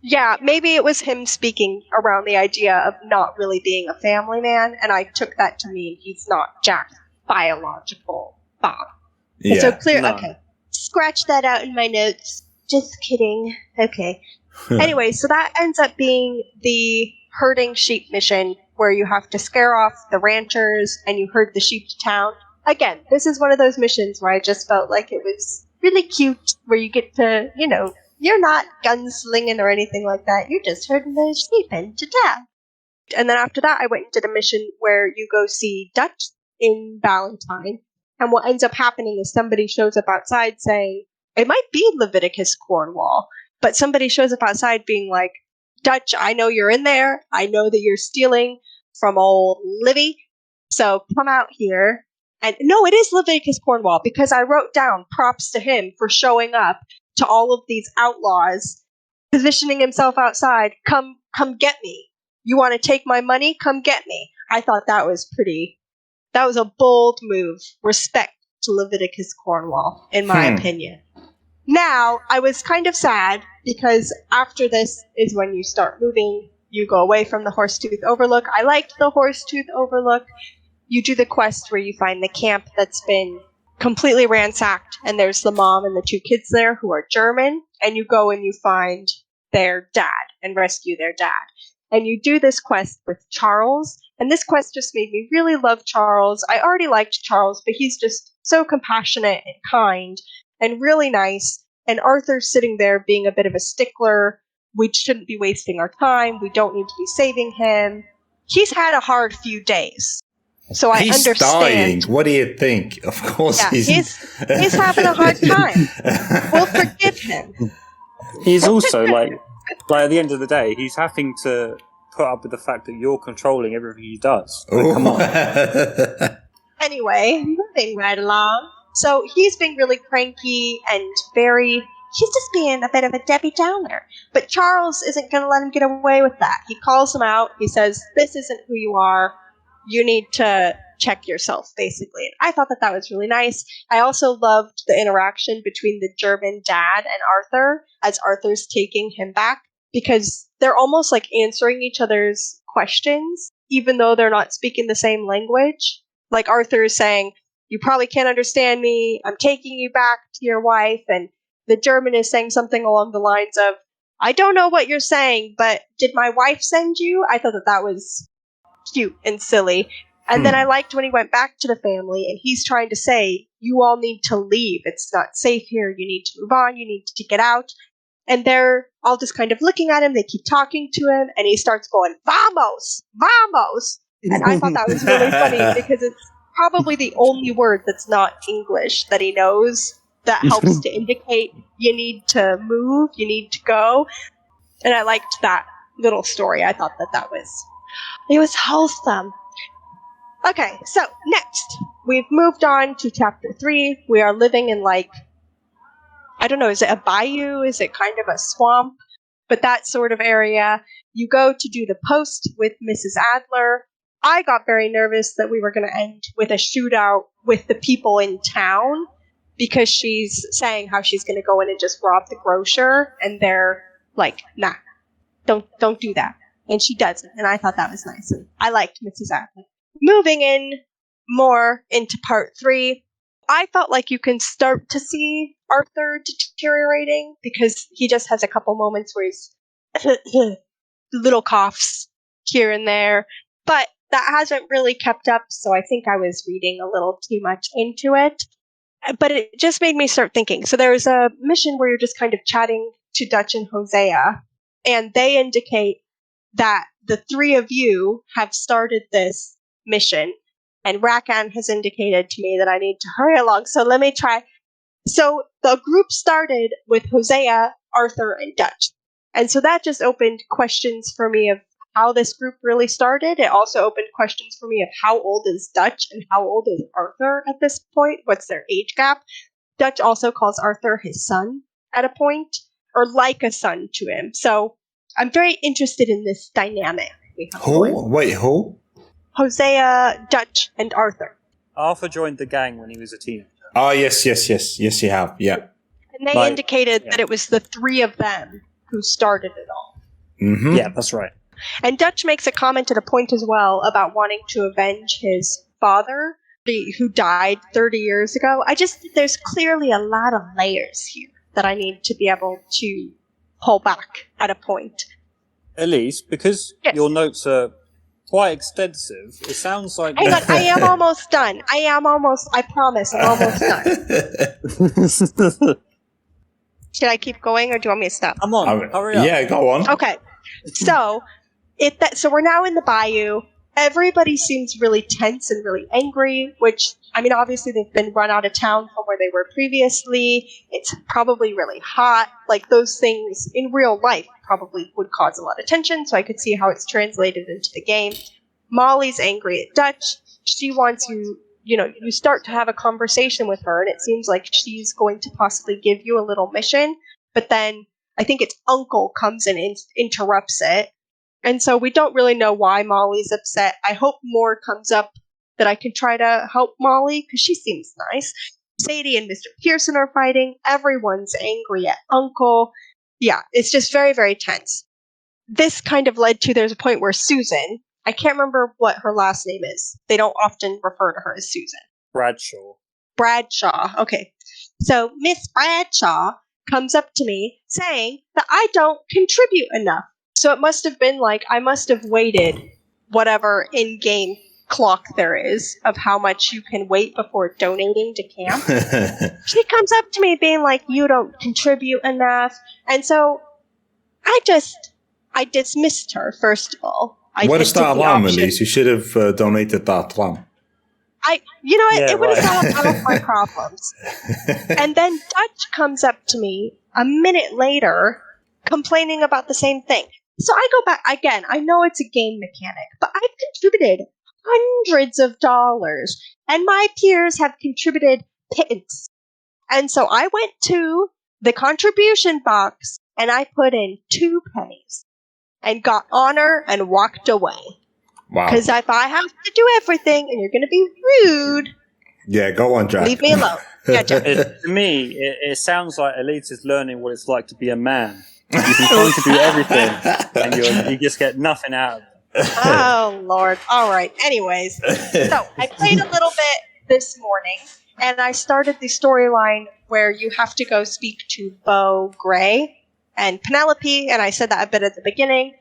S3: Yeah, maybe it was him speaking around the idea of not really being a family man, and I took that to mean he's not Jack's biological father.
S1: Yeah.
S3: So clear,
S2: No.
S3: okay. Scratch that out in my notes. Just kidding. Okay. Anyway, so that ends up being the herding sheep mission, where you have to scare off the ranchers and you herd the sheep to town. Again, this is one of those missions where I just felt like it was really cute, where you get to, you're not gunslinging or anything like that. You're just herding the sheep into town. And then after that, I went and did a mission where you go see Dutch in Valentine. And what ends up happening is somebody shows up outside saying, it might be Leviticus Cornwall, but somebody shows up outside being like, Dutch, I know you're in there. I know that you're stealing from old Livy. So come out here. And no, it is Leviticus Cornwall, because I wrote down props to him for showing up to all of these outlaws, positioning himself outside. Come get me. You want to take my money? Come get me. I thought that was a bold move. Respect to Leviticus Cornwall, in my opinion. Now, I was kind of sad, because after this is when you start moving. You go away from the Horsetooth Overlook. I liked the Horsetooth Overlook. You do the quest where you find the camp that's been completely ransacked, and there's the mom and the 2 kids there who are German, and you go and you find their dad and rescue their dad. And you do this quest with Charles, and this quest just made me really love Charles. I already liked Charles, but he's just so compassionate and kind and really nice, and Arthur's sitting there being a bit of a stickler. We shouldn't be wasting our time. We don't need to be saving him. He's had a hard few days. So I understand.
S1: He's dying. What do you think? Of course
S3: he's having a hard time. We'll forgive him.
S2: He's also like at the end of the day, he's having to put up with the fact that you're controlling everything he does. Like, come on.
S3: Anyway, moving right along. So he's being really cranky and he's just being a bit of a Debbie Downer. But Charles isn't going to let him get away with that. He calls him out. He says, this isn't who you are. You need to check yourself, basically. And I thought that was really nice. I also loved the interaction between the German dad and Arthur as Arthur's taking him back, because they're almost like answering each other's questions, even though they're not speaking the same language. Like Arthur is saying, you probably can't understand me. I'm taking you back to your wife. And the German is saying something along the lines of, I don't know what you're saying, but did my wife send you? I thought that was cute and silly. And then I liked when he went back to the family and he's trying to say, you all need to leave. It's not safe here. You need to move on. You need to get out. And they're all just kind of looking at him. They keep talking to him and he starts going, vamos, vamos. And I thought that was really funny because it's probably the only word that's not English that he knows that helps to indicate you need to move, you need to go. And I liked that little story. I thought that was wholesome. Okay, so next, we've moved on to chapter 3. We are living in I don't know, is it a bayou? Is it kind of a swamp? But that sort of area. You go to do the post with Mrs. Adler. I got very nervous that we were going to end with a shootout with the people in town because she's saying how she's going to go in and just rob the grocer. And they're like, nah, don't do that. And she doesn't. And I thought that was nice. And I liked Mrs. Adler. Moving in more into part 3, I felt like you can start to see Arthur deteriorating because he just has a couple moments where he's little coughs here and there. But that hasn't really kept up, so I think I was reading a little too much into it. But it just made me start thinking. So there's a mission where you're just kind of chatting to Dutch and Hosea, and they indicate that the 3 of you have started this mission, and Rakan has indicated to me that I need to hurry along, so let me try. So the group started with Hosea, Arthur, and Dutch. And so that just opened questions for me of how this group really started. It also opened questions for me of how old is Dutch and how old is Arthur at this point? What's their age gap? Dutch also calls Arthur his son at a point, or like a son to him. So I'm very interested in this dynamic.
S1: Who? Wait, who?
S3: Hosea, Dutch, and Arthur.
S2: Arthur joined the gang when he was a teenager.
S1: Oh, yes, you have, yeah.
S3: And they indicated that it was the 3 of them who started it all.
S1: Mm-hmm.
S2: Yeah, that's right.
S3: And Dutch makes a comment at a point as well about wanting to avenge his father, who died 30 years ago. There's clearly a lot of layers here that I need to be able to pull back at a point.
S2: Elise, because your notes are quite extensive, it sounds like...
S3: Hang on, I am almost done. I promise, I'm almost done. Should I keep going, or do you want me to stop?
S2: Come on, hurry up.
S1: Yeah, go on.
S3: Okay, so So we're now in the bayou. Everybody seems really tense and really angry, which, I mean, obviously they've been run out of town from where they were previously. It's probably really hot. Like, those things in real life probably would cause a lot of tension, so I could see how it's translated into the game. Molly's angry at Dutch. She wants you start to have a conversation with her, and it seems like she's going to possibly give you a little mission, but then I think its uncle comes in and interrupts it. And so we don't really know why Molly's upset. I hope more comes up that I can try to help Molly, because she seems nice. Sadie and Mr. Pearson are fighting. Everyone's angry at Uncle. Yeah, it's just very, very tense. This kind of led to, there's a point where Susan, I can't remember what her last name is. They don't often refer to her as Susan. Bradshaw. Okay. So Miss Bradshaw comes up to me saying that I don't contribute enough. So it must have been like, I must have waited whatever in-game clock there is of how much you can wait before donating to camp. She comes up to me being like, you don't contribute enough. And so I dismissed her, first of all.
S1: What is that alarm, Elise? You should have donated that alarm.
S3: It would have solved all of my problems. And then Dutch comes up to me a minute later complaining about the same thing. So I go back again. I know it's a game mechanic, but I've contributed hundreds of dollars, and my peers have contributed pittance. And so I went to the contribution box and I put in 2 pennies and got honor and walked away.
S1: Wow.
S3: Because if I have to do everything and you're going to be rude,
S1: yeah, go on, Jack.
S3: Leave me alone. Yeah, Jack.
S2: To me, it sounds like Elise is learning what it's like to be a man. You can contribute everything, and you just get nothing out of it.
S3: Oh, Lord. All right. Anyways, so I played a little bit this morning, and I started the storyline where you have to go speak to Beau Gray and Penelope, and I said that a bit at the beginning.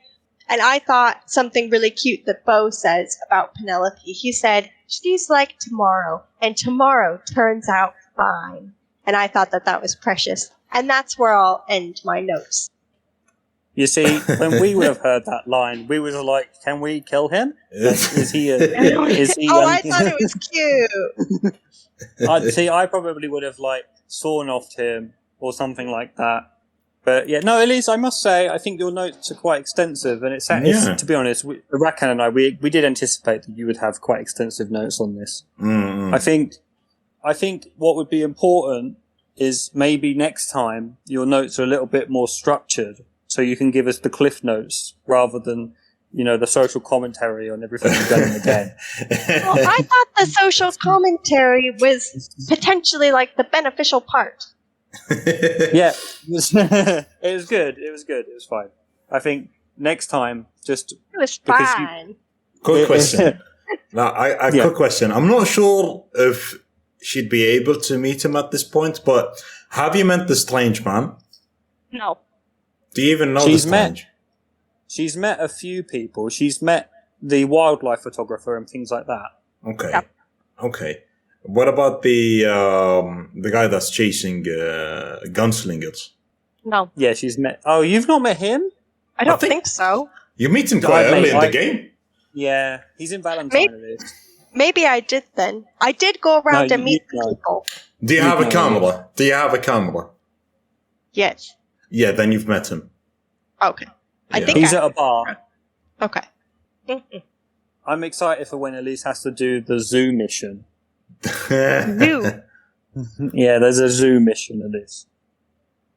S3: And I thought something really cute that Beau says about Penelope. He said, she's like tomorrow, and tomorrow turns out fine. And I thought that was precious. And that's where I'll end my notes.
S2: You see, when we would have heard that line, we would have like, can we kill him? Is he?
S3: I thought it was cute.
S2: I probably would have like sawn offed him or something like that. But yeah, no, Elise, I must say, I think your notes are quite extensive, and it's to be honest, Rakan and I, we did anticipate that you would have quite extensive notes on this.
S1: Mm-hmm.
S2: I think what would be important is maybe next time your notes are a little bit more structured, so you can give us the cliff notes rather than, the social commentary on everything you've done in the game.
S3: Well, I thought the social commentary was potentially like the beneficial part.
S2: Yeah, it was good. It was fine. I think next time, it
S3: was fine.
S1: Quick question. Quick question. I'm not sure if she'd be able to meet him at this point, but have you met the strange man?
S3: No.
S1: Do you even know the strange?
S2: She's met a few people. She's met the wildlife photographer and things like that.
S1: Okay.
S3: Yep.
S1: Okay. What about the guy that's chasing gunslingers?
S3: No.
S2: Yeah, she's met. Oh, you've not met him?
S3: I don't think so.
S1: You meet him quite early in the game.
S2: Yeah, he's in Valentine.
S3: Maybe I did then. I did go around and meet people.
S1: Do you have a camera?
S3: Yes.
S1: Yeah, then you've met him.
S3: Okay. I think
S2: he's at a bar.
S3: Okay.
S2: I'm excited for when Elise has to do the zoo mission.
S3: Zoo?
S2: Yeah, there's a zoo mission, Elise.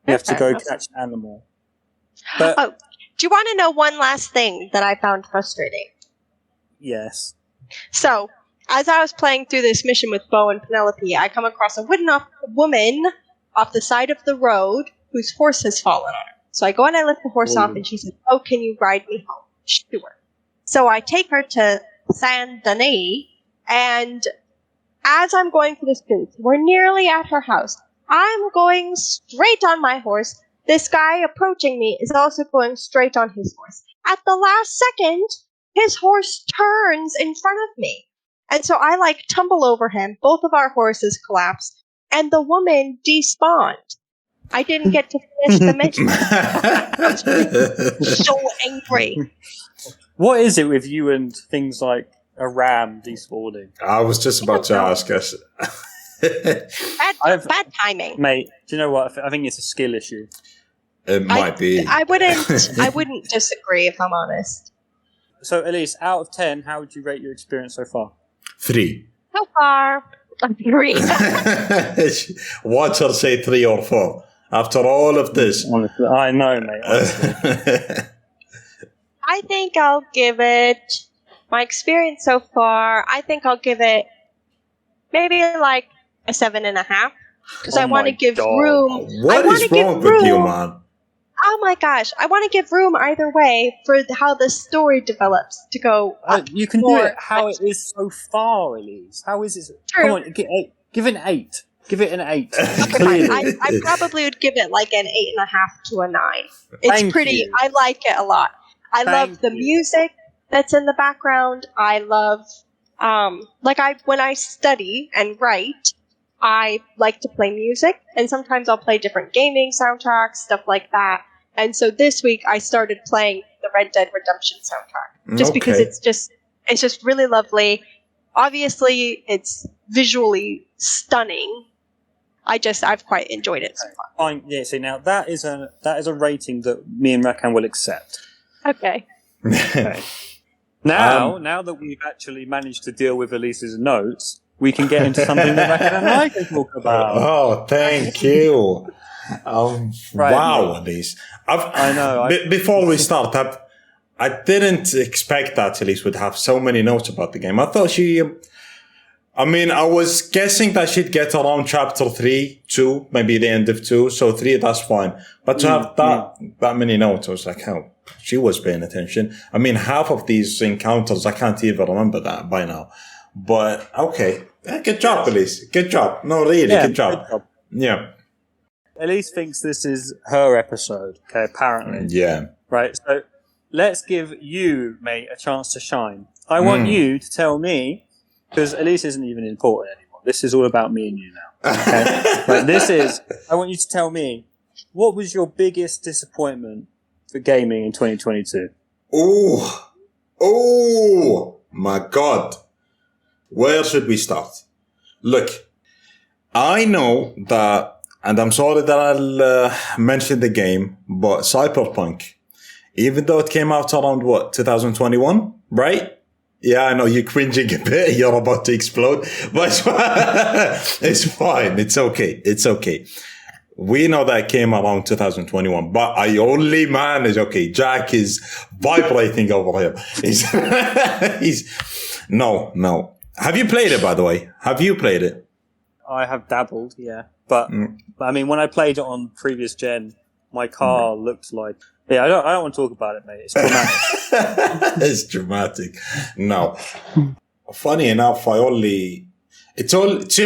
S2: You have to go catch an animal. But,
S3: do you want to know one last thing that I found frustrating?
S2: Yes.
S3: So, as I was playing through this mission with Beau and Penelope, I come across a woman off the side of the road whose horse has fallen on her. So I go and I lift the horse off, and she says, "Oh, can you ride me home?" Sure. So I take her to Saint Denis, and as I'm going through the streets, we're nearly at her house. I'm going straight on my horse. This guy approaching me is also going straight on his horse. At the last second, his horse turns in front of me. And so I tumble over him. Both of our horses collapse. And the woman despawned. I didn't get to finish the mission. I was so angry.
S2: What is it with you and things like a ram despawning?
S1: I was just about to ask us.
S3: Bad timing.
S2: Mate, do you know what? I think it's a skill issue.
S1: It might be.
S3: I wouldn't disagree if I'm honest.
S2: So, Elise, out of 10, how would you rate your experience so far?
S1: 3.
S3: So far, I'm 3.
S1: Watch her say 3 or 4. After all of this.
S2: Honestly, I know, mate.
S3: I think I'll give it, my experience so far, I think I'll give it maybe like a 7.5. Because I want to give room.
S1: What is wrong with you, man?
S3: Oh my gosh, I want to give room either way for how the story develops to go up.
S2: You can do it how it is so far, Elise. How is it?
S3: True.
S2: Come on, give it an 8. Give it an 8.
S3: Okay, fine. I probably would give it like an 8.5 to a 9. It's pretty. I like it a lot. I love the music that's in the background. I love, when I study and write, I like to play music, and sometimes I'll play different gaming soundtracks, stuff like that. And so this week I started playing the Red Dead Redemption soundtrack, just because it's just really lovely. Obviously, it's visually stunning. I've quite enjoyed it so far.
S2: Fine. Yeah. See, now that is a rating that me and Rakan will accept.
S3: Okay.
S2: Now that we've actually managed to deal with Elise's notes, we can get into something that Rakan and I can talk about.
S1: Oh, thank you. Wow, Elise.
S2: I know.
S1: Before we start, I didn't expect that Elise would have so many notes about the game. I thought I was guessing that she'd get around chapter 3, 2, maybe the end of 2. So 3, that's fine. But to have that many notes, I was like, oh, she was paying attention. I mean, half of these encounters, I can't even remember that by now. But, okay. Good job, Elise. Good job. No, really, good job. Yeah.
S2: Elise thinks this is her episode, okay, apparently.
S1: Yeah.
S2: Right, so let's give you, mate, a chance to shine. I want you to tell me, because Elise isn't even important anymore. This is all about me and you now. Okay? I want you to tell me, what was your biggest disappointment for gaming in 2022?
S1: Oh, my God. Where should we start? Look, I know that, and I'm sorry that I'll mention the game, but Cyberpunk, even though it came out around 2021, right? Yeah, I know you're cringing a bit. You're about to explode, but it's fine. It's okay. We know that it came around 2021, but I only managed. Okay, Jack is vibrating over here. No. Have you played it, by the way? Have you played it?
S2: I have dabbled, yeah. But I mean, when I played it on previous gen, my car looked like... Yeah, I don't want to talk about it, mate. It's dramatic.
S1: It's dramatic. No. Funny enough, to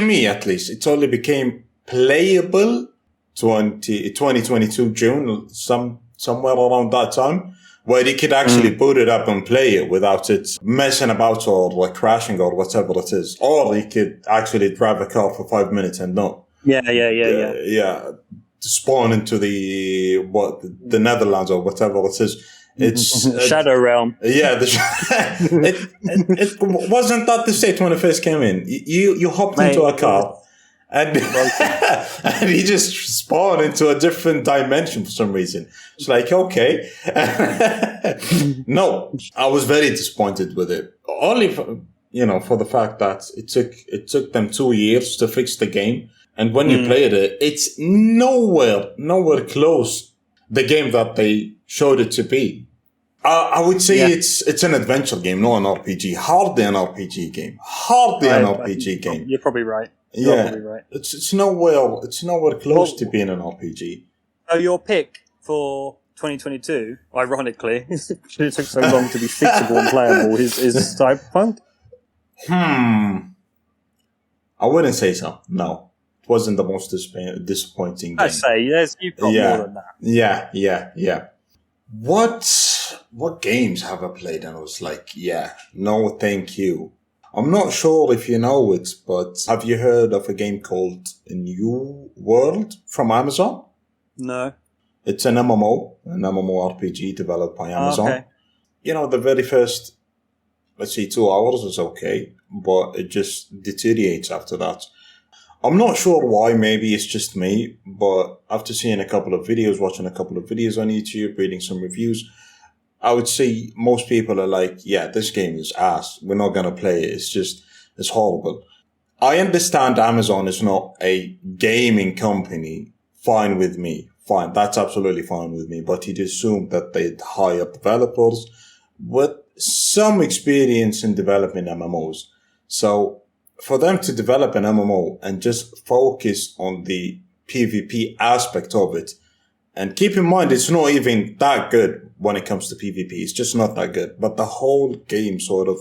S1: me at least, it only became playable 2022 June, somewhere around that time, where you could actually boot it up and play it without it messing about or like crashing or whatever it is. Or you could actually drive a car for 5 minutes and not. Yeah. Spawn into the Netherlands or whatever it is. It's
S2: Shadow Realm.
S1: Yeah, it wasn't that the state when it first came in. You hopped into a car and and he just spawned into a different dimension for some reason. It's like, okay. No, I was very disappointed with it. Only for the fact that it took them 2 years to fix the game. And when you played it, it's nowhere close the game that they showed it to be. I would say it's an adventure game, not an RPG. Hardly an RPG game.
S2: You're probably right.
S1: It's nowhere close to being an RPG.
S2: So your pick for 2022, ironically, it took so long to be fixable and playable, is Cyberpunk?
S1: I wouldn't say so. No. Wasn't the most disappointing game.
S2: I say, you've got more than that.
S1: Yeah. What games have I played? And I was like, no, thank you. I'm not sure if you know it, but have you heard of a game called New World from Amazon?
S2: No.
S1: It's an MMORPG developed by Amazon.
S2: Okay.
S1: the very first, let's say 2 hours is okay, but it just deteriorates after that. I'm not sure why, maybe it's just me, but after seeing a couple of videos, watching a couple of videos on YouTube, reading some reviews, I would say most people are like, yeah, this game is ass. We're not going to play it. It's horrible. I understand Amazon is not a gaming company. Fine with me. Fine. That's absolutely fine with me. But you'd assume that they'd hire developers with some experience in developing MMOs. So for them to develop an MMO and just focus on the PvP aspect of it, and keep in mind, it's not even that good when it comes to PvP. It's just not that good. But the whole game sort of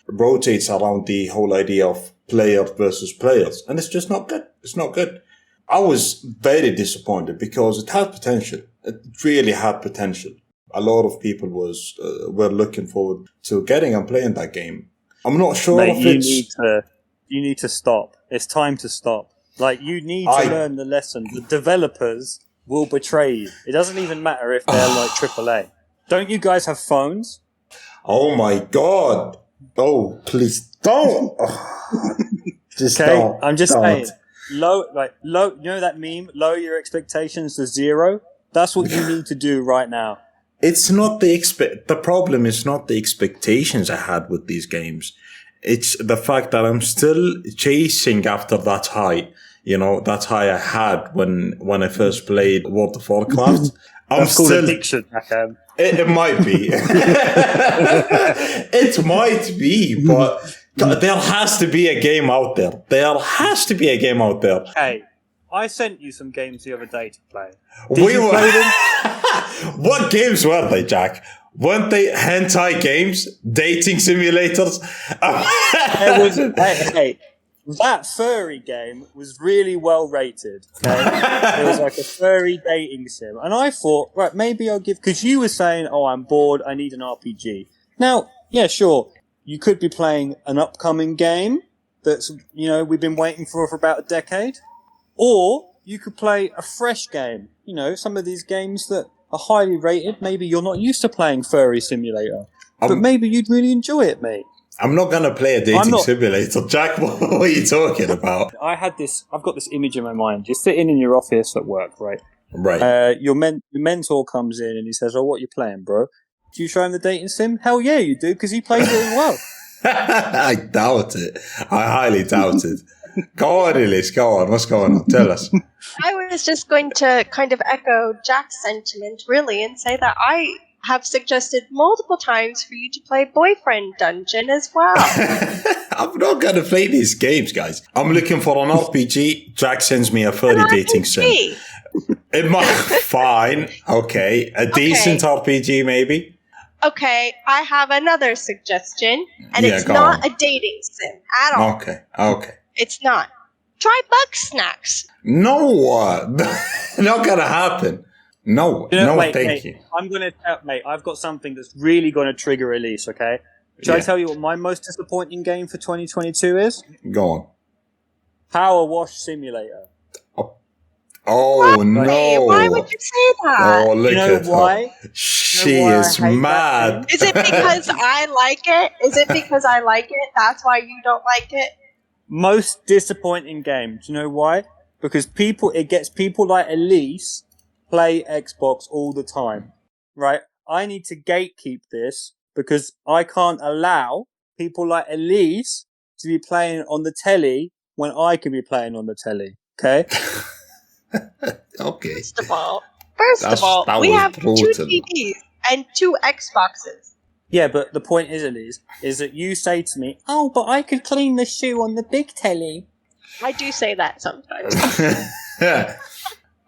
S1: rotates around the whole idea of player versus players. And it's just not good. It's not good. I was very disappointed because it had potential. It really had potential. A lot of people were looking forward to getting and playing that game. I'm not sure
S2: Mate,
S1: if
S2: you need to stop. It's time to stop. Like, you need to learn the lesson. The developers will betray you. It doesn't even matter if they're like AAA. Don't you guys have phones?
S1: Oh my God. Oh, please don't. Just
S2: okay,
S1: don't.
S2: I'm just
S1: don't.
S2: saying. Low, you know that meme? Lower your expectations to 0. That's what you need to do right now.
S1: It's not the problem is not the expectations I had with these games. It's the fact that I'm still chasing after that high. That high I had when I first played World of Warcraft.
S2: That's called addiction, Rakan.
S1: It might be. It might be, but there has to be a game out there. There has to be a game out there.
S2: Hey, I sent you some games the other day to play. Did you play them?
S1: What games were they, Jack? Weren't they hentai games? Dating simulators?
S2: Hey, that furry game was really well rated. Okay? It was like a furry dating sim. And I thought, right, maybe I'll give... Because you were saying, oh, I'm bored, I need an RPG. Now, yeah, sure, you could be playing an upcoming game that's, we've been waiting for about a decade. Or you could play a fresh game. Some of these games that are highly rated, maybe you're not used to playing furry simulator. But maybe you'd really enjoy it, mate.
S1: I'm not going to play a dating simulator. Jack, what are you talking about?
S2: I've got this image in my mind. You're sitting in your office at work, right?
S1: Right.
S2: Your mentor comes in and he says, oh, what are you playing, bro? Do you show him the dating sim? Hell yeah, you do, because he plays it as well.
S1: I doubt it. I highly doubt it. Go on, Elise. Go on. What's going on? Tell us.
S3: I was just going to kind of echo Jack's sentiment, really, and say that I have suggested multiple times for you to play Boyfriend Dungeon as well.
S1: I'm not going to play these games, guys. I'm looking for an RPG. Jack sends me a furry dating sim. It might fine. Okay. A decent RPG, maybe.
S3: Okay, I have another suggestion, and it's not a dating sim at all.
S1: Okay.
S3: It's not. Try Bug Snacks.
S1: No, not gonna happen. No, thank you.
S2: I'm gonna tell, mate. I've got something that's really gonna trigger Elise. Okay, should I tell you what my most disappointing game for 2022 is?
S1: Go on.
S2: Power Wash Simulator.
S1: Oh no!
S3: Why would you say that?
S1: Oh, look at
S2: why?
S1: her. She is mad.
S3: Is it because I like it? That's why you don't like it?
S2: Most disappointing game. Do you know why? Because it gets people like Elise play Xbox all the time. Right? I need to gatekeep this because I can't allow people like Elise to be playing on the telly when I can be playing on the telly. Okay?
S1: Okay.
S3: First of all, we have brutal. 2 TVs and 2 Xboxes.
S2: Yeah, but the point is, Elise, is that you say to me, oh, but I could clean the shoe on the big telly.
S3: I do say that sometimes.
S1: Okay.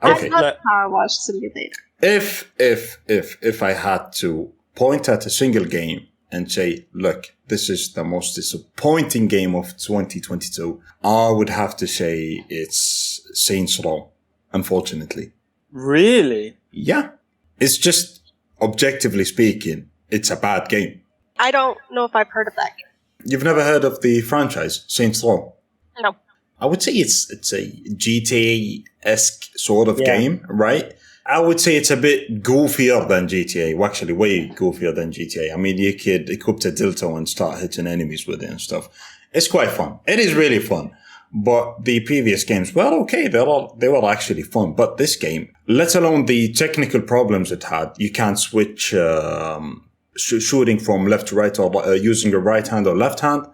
S3: I'm not a Power Wash Simulator.
S1: If I had to point at a single game and say, look, this is the most disappointing game of 2022, I would have to say it's Saints Row, unfortunately.
S2: Really?
S1: Yeah. It's just, objectively speaking, it's a bad game.
S3: I don't know if I've heard of that game.
S1: You've never heard of the franchise, Saints Row?
S3: No.
S1: I would say it's a GTA-esque sort of game, right? I would say it's a bit goofier than GTA. Well, actually, way goofier than GTA. I mean, you could equip the dildo and start hitting enemies with it and stuff. It's quite fun. It is really fun. But the previous games, well, okay, they were actually fun. But this game, let alone the technical problems it had, you can't switch shooting from left to right or using your right hand or left hand.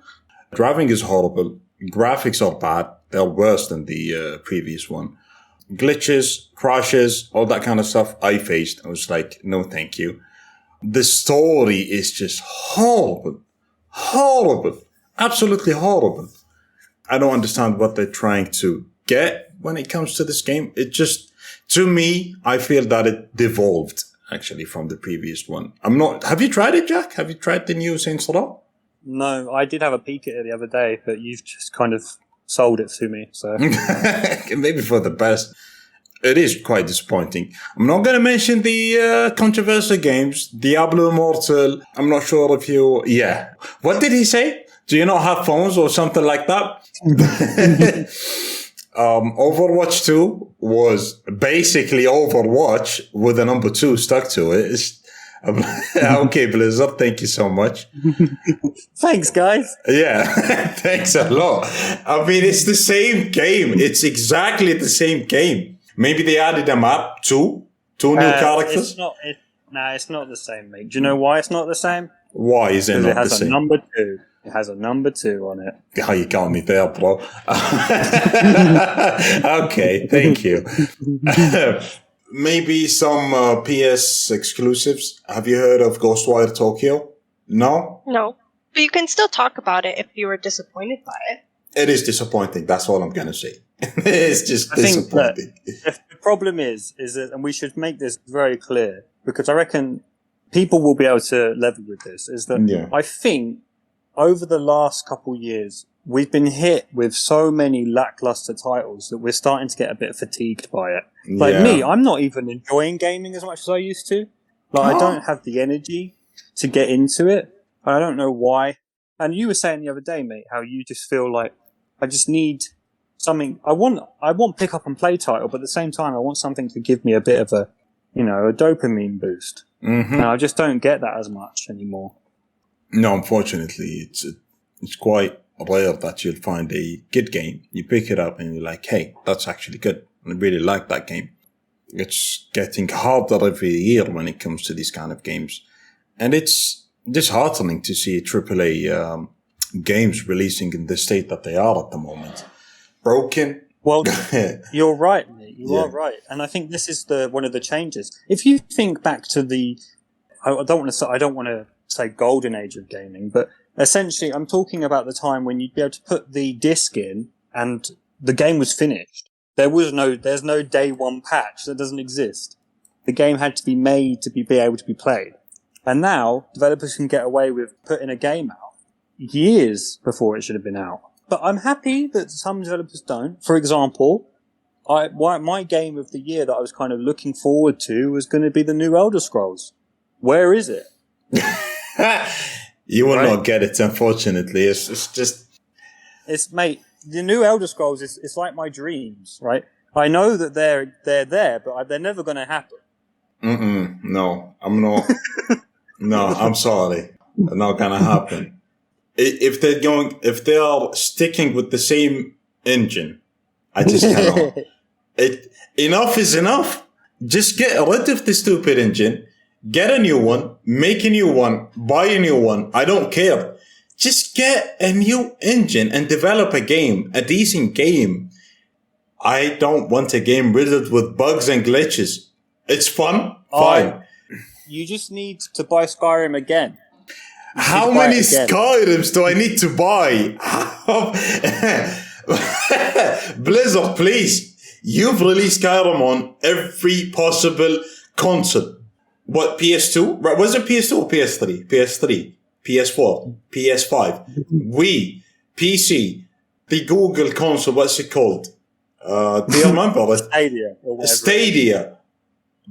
S1: Driving is horrible. Graphics are bad. They're worse than the previous one. Glitches, crashes, all that kind of stuff, I faced. I was like, no, thank you. The story is just horrible. Horrible. Absolutely horrible. I don't understand what they're trying to get when it comes to this game. It just, to me, I feel that it devolved, actually, from the previous one. Have you tried it, Jack? Have you tried the new Saints Row?
S2: No, I did have a peek at it the other day, but you've just kind of sold it to me, so.
S1: Maybe for the best. It is quite disappointing. I'm not going to mention the controversial games. Diablo Immortal. I'm not sure if you... Yeah. What did he say? Do you not have phones or something like that? Overwatch 2 was basically Overwatch with a number 2 stuck to it. Okay, Blizzard, thank you so much.
S2: Thanks, guys.
S1: Yeah, thanks a lot. I mean, it's the same game. It's exactly the same game. Maybe they added a map, two new characters.
S2: It's not the same, mate. Do you know why it's not the same?
S1: Why is it not the same?
S2: It has a number 2. It has a number 2 on it.
S1: Oh, you got me there, bro. Okay, thank you. Maybe some PS exclusives. Have you heard of Ghostwire Tokyo? No?
S3: No. But you can still talk about it if you were disappointed by it.
S1: It is disappointing. That's all I'm going to say. It's just disappointing.
S2: The problem is that, and we should make this very clear, because I reckon people will be able to level with this, is that I think over the last couple of years, we've been hit with so many lackluster titles that we're starting to get a bit fatigued by it. Like me, I'm not even enjoying gaming as much as I used to. Like, I don't have the energy to get into it. I don't know why. And you were saying the other day, mate, how you just feel like I just need something. I want pick up and play title, but at the same time, I want something to give me a bit of a dopamine boost. Mm-hmm. And I just don't get that as much anymore.
S1: No, unfortunately, it's quite rare that you'll find a good game. You pick it up and you're like, hey, that's actually good. I really like that game. It's getting harder every year when it comes to these kind of games. And it's disheartening to see AAA games releasing in the state that they are at the moment. Broken.
S2: Well, you're right, mate. You are right. And I think this is one of the changes. If you think back to I don't want to say golden age of gaming, but essentially I'm talking about the time when you'd be able to put the disc in and the game was finished. There's no day one patch. That doesn't exist. The game had to be made to be able to be played. And now developers can get away with putting a game out years before it should have been out. But I'm happy that some developers don't. For example, my game of the year that I was kind of looking forward to was going to be the new Elder Scrolls. Where is it?
S1: You will not get it, unfortunately.
S2: Mate, the new Elder Scrolls it's like my dreams, right? I know that they're there, but they're never going to happen.
S1: No, I'm not. No, I'm sorry. They're not going to happen. If they are sticking with the same engine, I just cannot. Enough is enough. Just get rid of the stupid engine. Get a new one, make a new one, buy a new one. I don't care. Just get a new engine and develop a decent game. I don't want a game riddled with bugs and glitches. It's fun, fine.
S2: You just need to buy Skyrim again.
S1: How many Skyrims do I need to buy? Blizzard, please. You've released Skyrim on every possible console. What, PS2? Was it PS2 or PS3? PS3, PS4, PS5, Wii, PC, the Google console, what's it called? Do you remember? Stadia.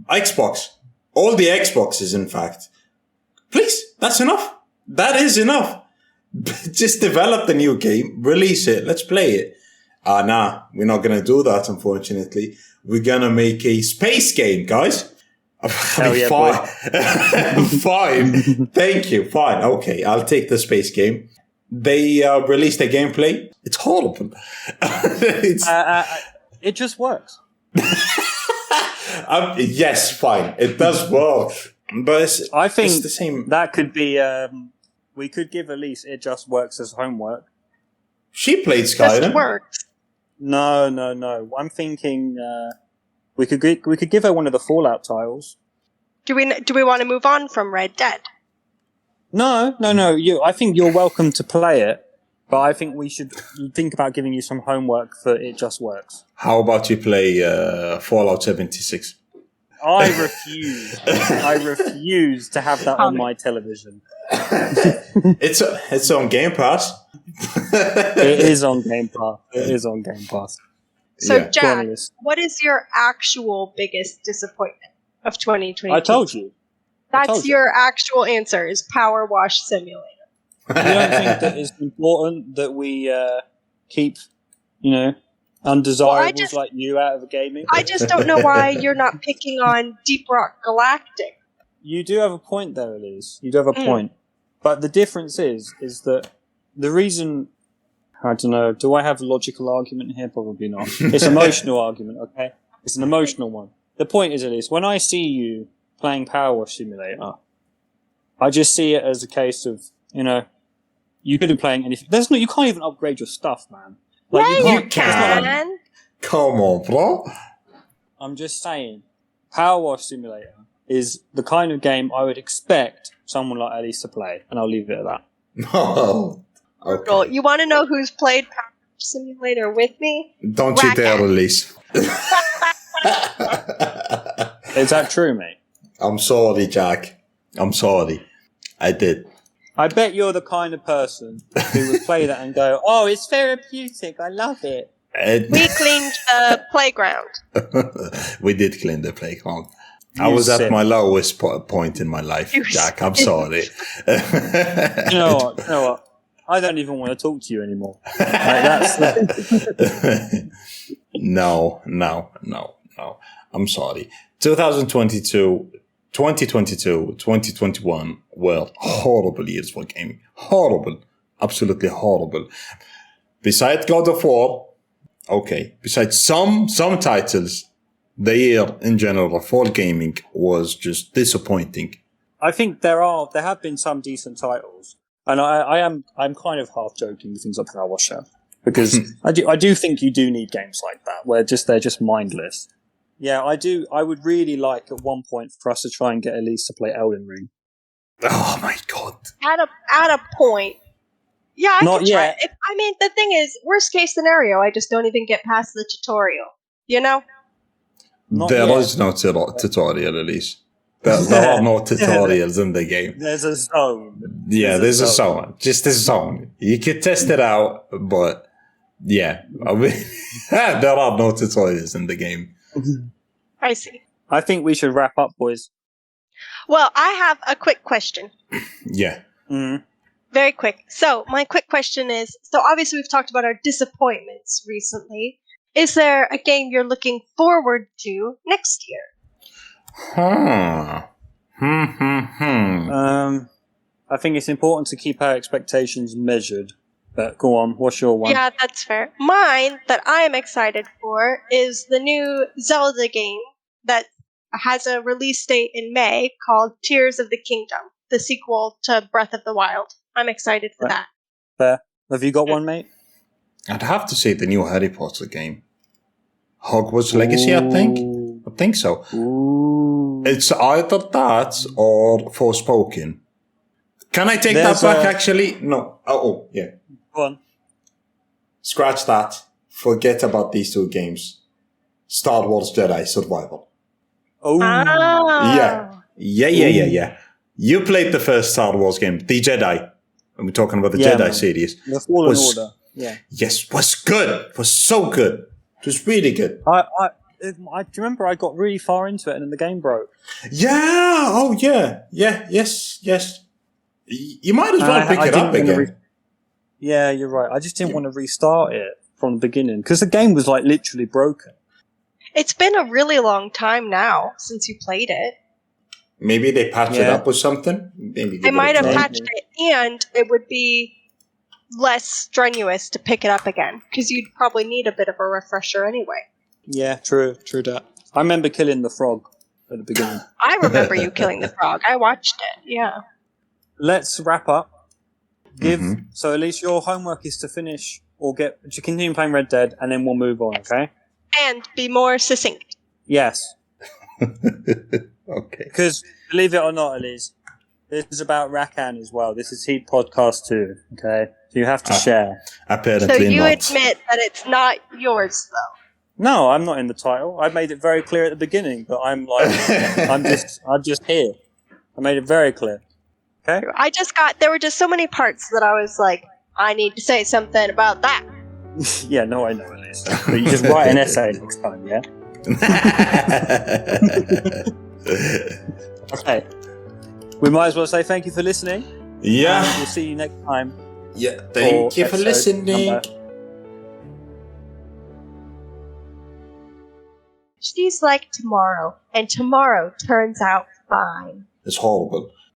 S1: Xbox. All the Xboxes, in fact. Please, that's enough. That is enough. Just develop the new game, release it, let's play it. Nah, we're not going to do that, unfortunately. We're going to make a space game, guys.
S2: Hell yeah,
S1: fine. Fine. Thank you. Fine. Okay, I'll take the space game. They released a gameplay. It's horrible.
S2: It just works.
S1: Yes, fine. It does work. But
S2: I think
S1: it's the same.
S2: That could be... we could give Elise It Just Works as homework.
S1: She played Skyrim.
S3: Just works.
S2: No. I'm thinking we could give her one of the Fallout tiles.
S3: Do we want to move on from Red Dead?
S2: No. I think you're welcome to play it, but I think we should think about giving you some homework for It Just Works.
S1: How about you play Fallout 76?
S2: I refuse. I refuse to have that on my television.
S1: It's on Game Pass.
S2: It is on Game Pass. It is on Game Pass.
S3: So,
S1: Yeah.
S3: Jack, what is your actual biggest disappointment of 2022?
S2: I told you.
S3: That's your actual answer, is Power Wash Simulator.
S2: You don't think that it's important that we keep, undesirables like you out of the gaming?
S3: I just don't know why you're not picking on Deep Rock Galactic.
S2: You do have a point there, Elise. You do have a point. But the difference is that the reason... I don't know. Do I have a logical argument here? Probably not. It's an emotional argument, okay? It's an emotional one. The point is, Elise, when I see you playing Power Wash Simulator, I just see it as a case of, you could be playing anything. You can't even upgrade your stuff, man.
S1: You can. Come on, bro.
S2: I'm just saying, Power Wash Simulator is the kind of game I would expect someone like Elise to play, and I'll leave it at that.
S1: No. Okay.
S3: Well, you want to know who's played Power Wash Simulator with me?
S1: Don't
S3: Rakan.
S1: you dare, Elise.
S2: Is that true, mate?
S1: I'm sorry, Jack. I'm sorry. I did.
S2: I bet you're the kind of person who would play that and go, "Oh, it's therapeutic. I love it."
S3: We cleaned the playground.
S1: We did clean the playground. I was at my lowest point in my life, Jack. I'm sorry.
S2: You know what? I don't even want to talk to you anymore.
S1: No. I'm sorry. 2022, 2021 were horrible years for gaming. Horrible. Absolutely horrible. Besides God of War, besides some titles, the year in general for gaming was just disappointing.
S2: I think there have been some decent titles. And I'm kind of half joking with things like Power Wash Shell, because I do think you do need games like that where they're just mindless. Yeah, I do. I would really like at one point for us to try and get Elise to play Elden Ring.
S1: Oh my god!
S3: At a point, yeah, I
S2: Not
S3: could try.
S2: yet.
S3: The thing is, worst case scenario, I just don't even get past the tutorial.
S2: Not
S1: There
S2: yet.
S1: is no tutorial, Elise. There are no tutorials in the game.
S2: There's a zone.
S1: Yeah, there's a zone. Just a zone. You could test it out, but yeah. There are no tutorials in the game.
S3: I see.
S2: I think we should wrap up, boys.
S3: Well, I have a quick question.
S1: Yeah.
S2: Mm.
S3: Very quick. So, my quick question is, obviously we've talked about our disappointments recently. Is there a game you're looking forward to next year?
S2: I think it's important to keep our expectations measured. But go on, what's your one?
S3: Yeah, that's fair. Mine, that I am excited for, is the new Zelda game that has a release date in May called Tears of the Kingdom, the sequel to Breath of the Wild. I'm excited for that.
S2: Fair. Have you got one, mate?
S1: I'd have to say the new Harry Potter game. Hogwarts Legacy, I think so.
S2: Ooh.
S1: It's either that or Forspoken. Can I take that back, actually? No. Oh, yeah.
S2: Go on.
S1: Scratch that. Forget about these two games. Star Wars Jedi Survival.
S2: Oh.
S1: Yeah. You played the first Star Wars game, the Jedi. And we're talking about the Jedi series.
S2: The Fallen Order. Yeah.
S1: Yes, was good. Was so good. It was really good.
S2: I remember I got really far into it and then the game broke.
S1: Yeah. Oh, yeah. Yeah. Yes. You might as well pick it up again.
S2: Yeah, you're right. I just didn't want to restart it. from the beginning because the game was like literally broken.
S3: It's been a really long time now since you played it.
S1: Maybe they patched it up with something. Maybe
S3: They might have
S1: try.
S3: patched it, and it would be less strenuous to pick it up again because you'd probably need a bit of a refresher anyway.
S2: Yeah, true that. I remember killing the frog at the beginning.
S3: I remember you killing the frog. I watched it. Yeah.
S2: Let's wrap up. So at least your homework is to finish or to continue playing Red Dead, and then we'll move on. Okay.
S3: And be more succinct.
S2: Yes.
S1: Okay.
S2: Because believe it or not, Elise, this is about Rakan as well. This is Heat Podcast too. Okay, so you have to share.
S1: Apparently
S3: so you
S1: not.
S3: admit that it's not yours, though.
S2: No, I'm not in the title. I made it very clear at the beginning, but I'm like, I'm just here. I made it very clear. Okay.
S3: There were just so many parts that I was like, I need to say something about that.
S2: Yeah, no, I know, Elise. But you just write an essay next time, yeah? Okay. We might as well say thank you for listening.
S1: Yeah.
S2: We'll see you next time.
S1: Yeah. Thank you for listening.
S3: She's like tomorrow, and tomorrow turns out fine.
S1: It's horrible.